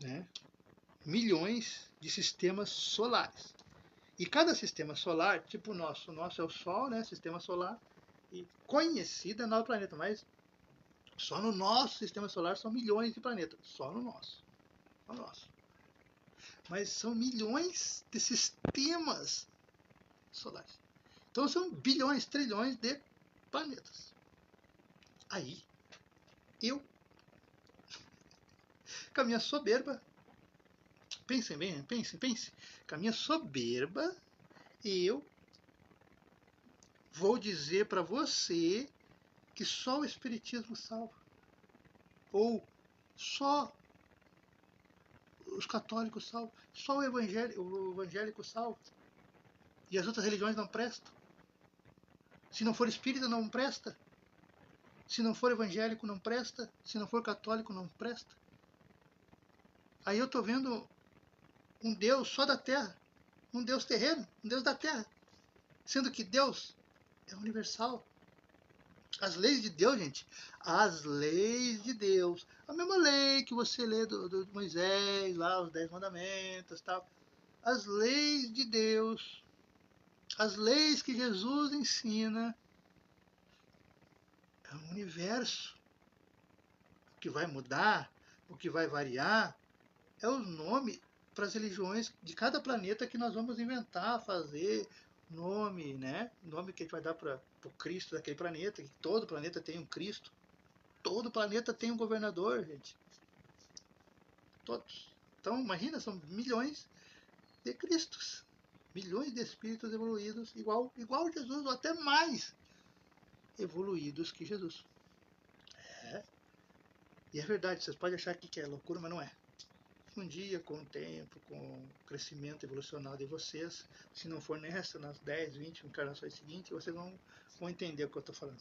S1: né, milhões de sistemas solares. E cada sistema solar, tipo o nosso é o Sol, né, sistema solar, e conhecida no planeta, mas só no nosso sistema solar são milhões de planetas, só no nosso. Só no nosso. Mas são milhões de sistemas solares. Então são bilhões, trilhões de planetas. Aí, eu, com a minha soberba, pensem bem, pensem, com a minha soberba, eu vou dizer para você que só o Espiritismo salva. Ou só os católicos salvam. Só o evangélico salva. E as outras religiões não prestam. Se não for espírita, não presta. Se não for evangélico, não presta. Se não for católico, não presta. Aí eu estou vendo um Deus só da terra. Um Deus terreno, um Deus da terra. Sendo que Deus é universal. As leis de Deus, gente, as leis de Deus. A mesma lei que você lê do Moisés, lá, os 10 mandamentos, tal. As leis de Deus, as leis que Jesus ensina, é um universo. O que vai mudar, o que vai variar, é o nome para as religiões de cada planeta que nós vamos inventar, fazer nome, né? Nome que a gente vai dar para o Cristo daquele planeta, que todo planeta tem um Cristo. Todo planeta tem um governador, gente. Todos. Então, imagina, são milhões de Cristos. Milhões de espíritos evoluídos, igual Jesus, ou até mais evoluídos que Jesus. É. E é verdade, vocês podem achar que é loucura, mas não é. Um dia, com o tempo, com o crescimento evolucional de vocês, se não for nessa, nas 10, 20 encarnações seguintes, vocês vão entender o que eu estou falando.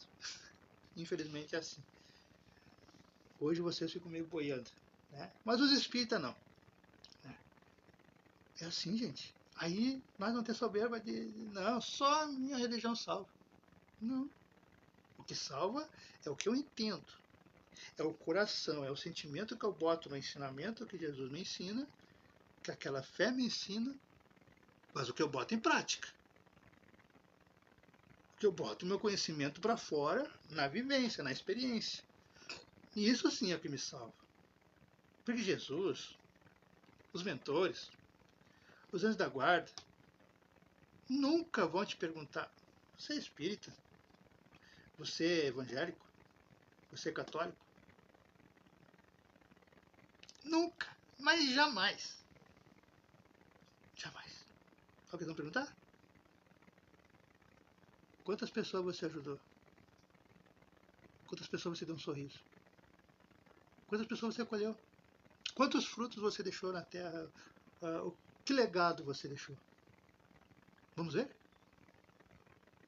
S1: Infelizmente é assim. Hoje vocês ficam meio boiando, né? Mas os espíritas não. Né? É assim, gente. Aí nós não temos soberba de não, só a minha religião salva. Não. O que salva é o que eu entendo. É o coração, é o sentimento que eu boto no ensinamento que Jesus me ensina, que aquela fé me ensina, mas o que eu boto em prática. O que eu boto o meu conhecimento para fora na vivência, na experiência. E isso sim é o que me salva. Porque Jesus, os mentores, os anjos da guarda, nunca vão te perguntar: você é espírita? Você é evangélico? Você é católico? Nunca, mas jamais. Jamais. Sabe o que eles vão perguntar? Quantas pessoas você ajudou? Quantas pessoas você deu um sorriso? Quantas pessoas você acolheu? Quantos frutos você deixou na terra? Que legado você deixou? Vamos ver?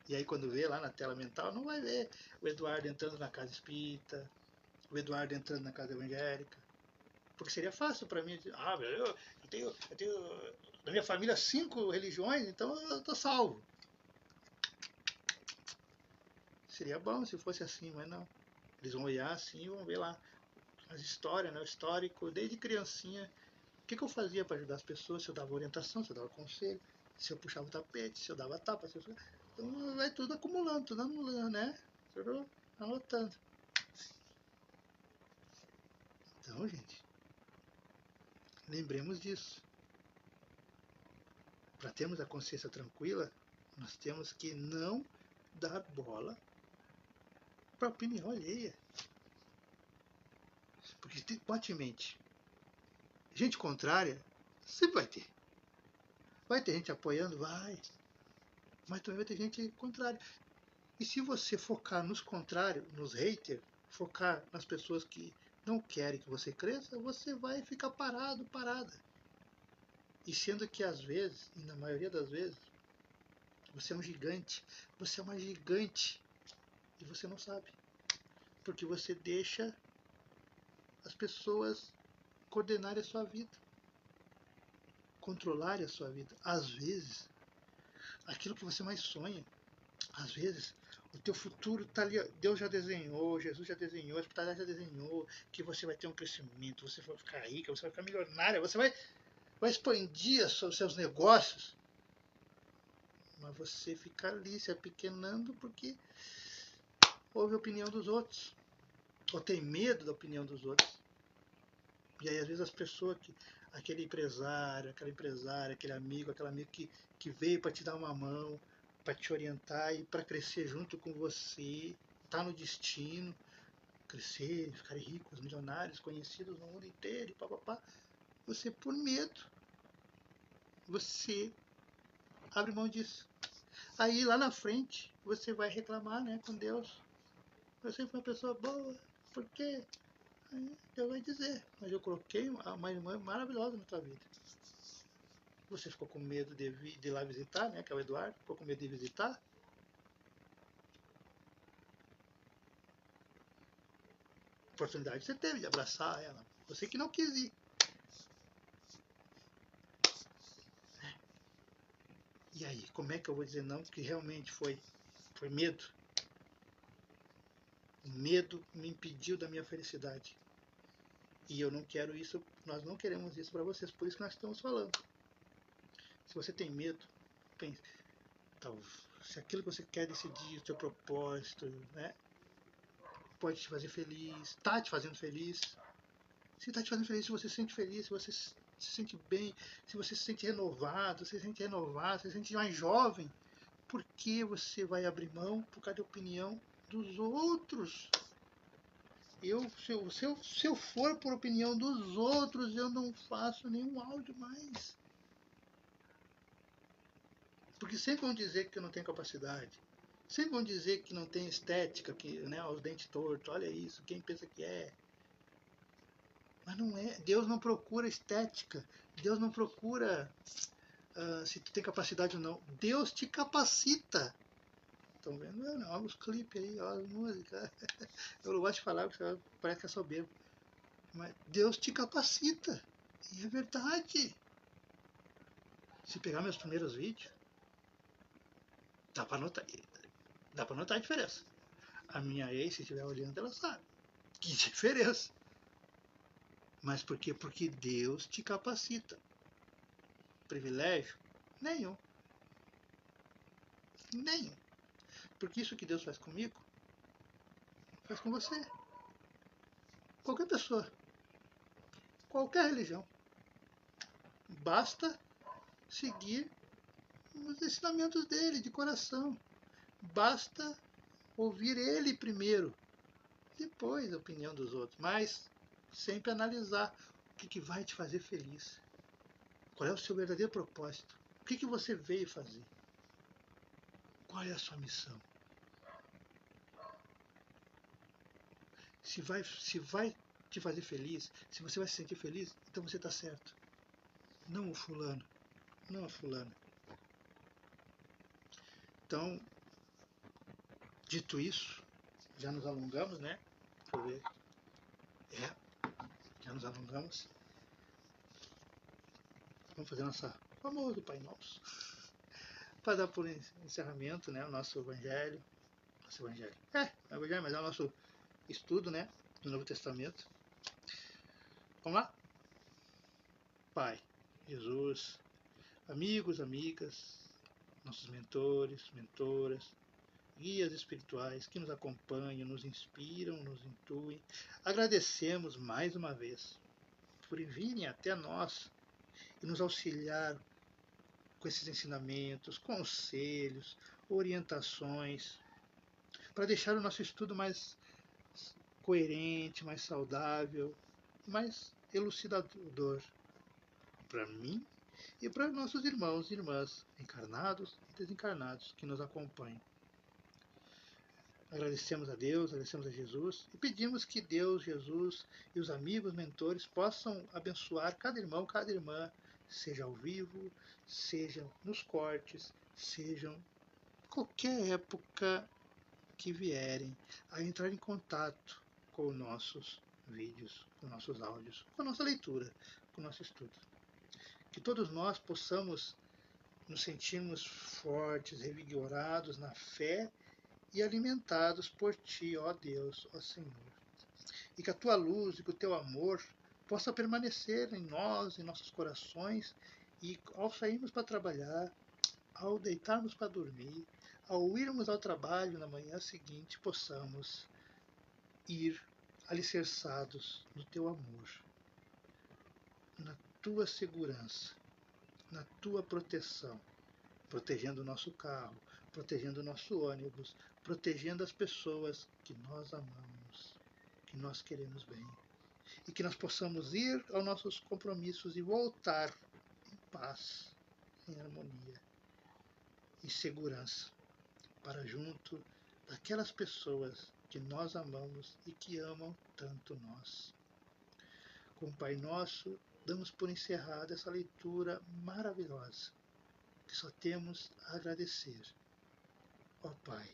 S1: E aí quando vê lá na tela mental, não vai ver o Eduardo entrando na casa espírita, o Eduardo entrando na casa evangélica. Porque seria fácil para mim dizer: eu tenho na minha família 5 religiões, então eu estou salvo. Seria bom se fosse assim, mas não. Eles vão olhar assim e vão ver lá as histórias, né, o histórico, desde criancinha. O que eu fazia para ajudar as pessoas? Se eu dava orientação, se eu dava conselho, se eu puxava o tapete, se eu dava tapa, se eu... Então vai tudo acumulando, tudo anulando, né? Tudo anotando. Então, gente, lembremos disso. Para termos a consciência tranquila, nós temos que não dar bola para a opinião alheia. Porque bote em mente, gente contrária sempre vai ter. Vai ter gente apoiando? Vai. Mas também vai ter gente contrária. E se você focar nos contrários, nos haters, focar nas pessoas que não querem que você cresça, você vai ficar parado, parada. E sendo que às vezes, e na maioria das vezes, você é um gigante, você é uma gigante e você não sabe. Porque você deixa as pessoas coordenarem a sua vida, controlarem a sua vida. Às vezes, aquilo que você mais sonha, às vezes, o teu futuro está ali, Deus já desenhou, Jesus já desenhou, a espiritualidade já desenhou, que você vai ter um crescimento, você vai ficar rica, você vai ficar milionária, você vai expandir os seus negócios. Mas você fica ali se apequenando porque ouve a opinião dos outros, ou tem medo da opinião dos outros. E aí às vezes as pessoas, aquele empresário, aquela empresária, aquele amigo, aquela amiga que veio para te dar uma mão, para te orientar e para crescer junto com você, tá no destino, crescer, ficar ricos, milionários, conhecidos no mundo inteiro, e papapá. Você, por medo, você abre mão disso. Aí lá na frente você vai reclamar, né, com Deus. Você foi uma pessoa boa, por quê? Aí Deus vai dizer: mas eu coloquei uma irmã maravilhosa na tua vida. Você ficou com medo de ir lá visitar, né, que é o Eduardo, ficou com medo de visitar. Oportunidade você teve de abraçar ela. Você que não quis ir. E aí, como é que eu vou dizer não? Que realmente foi medo. O medo me impediu da minha felicidade. E eu não quero isso, nós não queremos isso para vocês, por isso que nós estamos falando. Se você tem medo, pense, se aquilo que você quer decidir, o seu propósito, né, pode te fazer feliz, está te fazendo feliz. Se está te fazendo feliz, se você se sente feliz, se você se sente bem, se você se sente renovado, se se sente mais jovem, por que você vai abrir mão por causa da opinião dos outros? Se eu for por opinião dos outros, eu não faço nenhum áudio mais. Porque sempre vão dizer que eu não tenho capacidade. Sempre vão dizer que não tem estética, que, né, os dentes tortos, olha isso, quem pensa que é. Mas não é. Deus não procura estética. Deus não procura se tu tem capacidade ou não. Deus te capacita. Estão vendo? Olha os clipes aí, olha as músicas. Eu não gosto de falar porque parece que eu sou bebo. Mas Deus te capacita. E é verdade. Se pegar meus primeiros vídeos, dá pra notar. Dá pra notar a diferença. A minha ex, se estiver olhando, ela sabe. Que diferença. Mas por quê? Porque Deus te capacita. Privilégio? Nenhum. Nenhum. Porque isso que Deus faz comigo, faz com você. Qualquer pessoa. Qualquer religião. Basta seguir os ensinamentos dele de coração. Basta ouvir ele primeiro, depois a opinião dos outros, mas sempre analisar o que vai te fazer feliz. Qual é o seu verdadeiro propósito? O que você veio fazer? Qual é a sua missão? Se vai te fazer feliz, se você vai se sentir feliz, então você está certo. Não o fulano, não a fulana. Então, dito isso, já nos alongamos, né? Deixa eu ver. Já nos alongamos. Vamos fazer nosso famoso Pai Nosso. Para dar por encerramento, né, o nosso Evangelho. Nosso Evangelho. É o Evangelho, mas é o nosso estudo, né, do Novo Testamento. Vamos lá? Pai, Jesus, amigos, amigas, nossos mentores, mentoras, guias espirituais que nos acompanham, nos inspiram, nos intuem. Agradecemos mais uma vez por virem até nós e nos auxiliar com esses ensinamentos, conselhos, orientações, para deixar o nosso estudo mais coerente, mais saudável, mais elucidador para mim e para nossos irmãos e irmãs, encarnados e desencarnados, que nos acompanham. Agradecemos a Deus, agradecemos a Jesus e pedimos que Deus, Jesus e os amigos, mentores possam abençoar cada irmão, cada irmã, seja ao vivo, seja nos cortes, sejam qualquer época que vierem a entrar em contato com nossos vídeos, com nossos áudios, com a nossa leitura, com o nosso estudo. Que todos nós possamos nos sentirmos fortes, revigorados na fé e alimentados por Ti, ó Deus, ó Senhor. E que a Tua luz e que o Teu amor possa permanecer em nós, em nossos corações, e ao sairmos para trabalhar, ao deitarmos para dormir, ao irmos ao trabalho na manhã seguinte, possamos ir alicerçados no Teu amor, na Tua segurança, na Tua proteção, protegendo o nosso carro, protegendo o nosso ônibus, protegendo as pessoas que nós amamos, que nós queremos bem. E que nós possamos ir aos nossos compromissos e voltar em paz, em harmonia e segurança, para junto daquelas pessoas que nós amamos e que amam tanto nós. Com o Pai Nosso, damos por encerrada essa leitura maravilhosa, que só temos a agradecer. Ó Pai,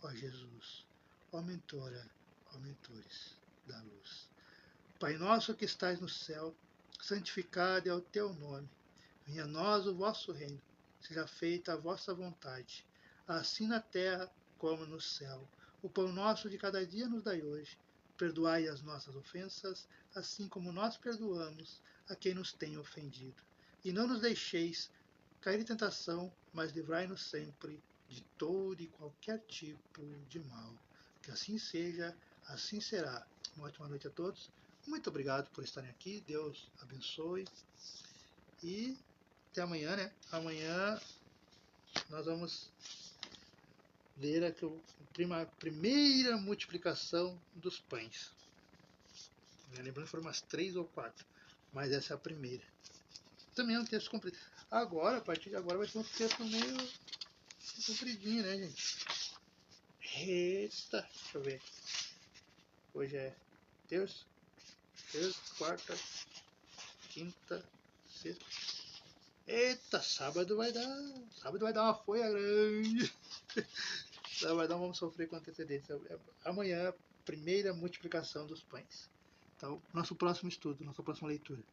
S1: ó Jesus, ó Mentora, ó Mentores da Luz. Pai nosso que estais no céu, santificado é o teu nome. Venha a nós o vosso reino. Seja feita a vossa vontade, assim na terra como no céu. O pão nosso de cada dia nos dai hoje. Perdoai as nossas ofensas, assim como nós perdoamos a quem nos tem ofendido. E não nos deixeis cair em tentação, mas livrai-nos sempre de todo e qualquer tipo de mal. Que assim seja, assim será. Uma ótima noite a todos. Muito obrigado por estarem aqui. Deus abençoe. E até amanhã, né? Amanhã nós vamos ler a primeira multiplicação dos pães. Lembrando que foram umas 3 ou 4, mas essa é a primeira. Também é um texto comprido. Agora, a partir de agora, vai ser um texto meio compridinho, né, gente? Eita, deixa eu ver. Hoje é terça, quarta, quinta, sexta. Eita, sábado vai dar uma folha grande. Sábado vamos sofrer com antecedência. Amanhã, primeira multiplicação dos pães. Então, nosso próximo estudo, nossa próxima leitura.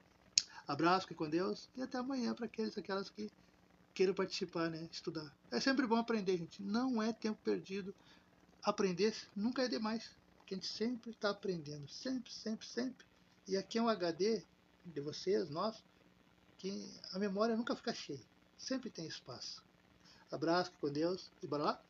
S1: Abraço, fique com Deus e até amanhã para aqueles e aquelas que queiram participar, né? Estudar. É sempre bom aprender, gente. Não é tempo perdido. Aprender nunca é demais. Porque a gente sempre está aprendendo. Sempre, sempre, sempre. E aqui é um HD de vocês, nós, que a memória nunca fica cheia. Sempre tem espaço. Abraço, fique com Deus e bora lá?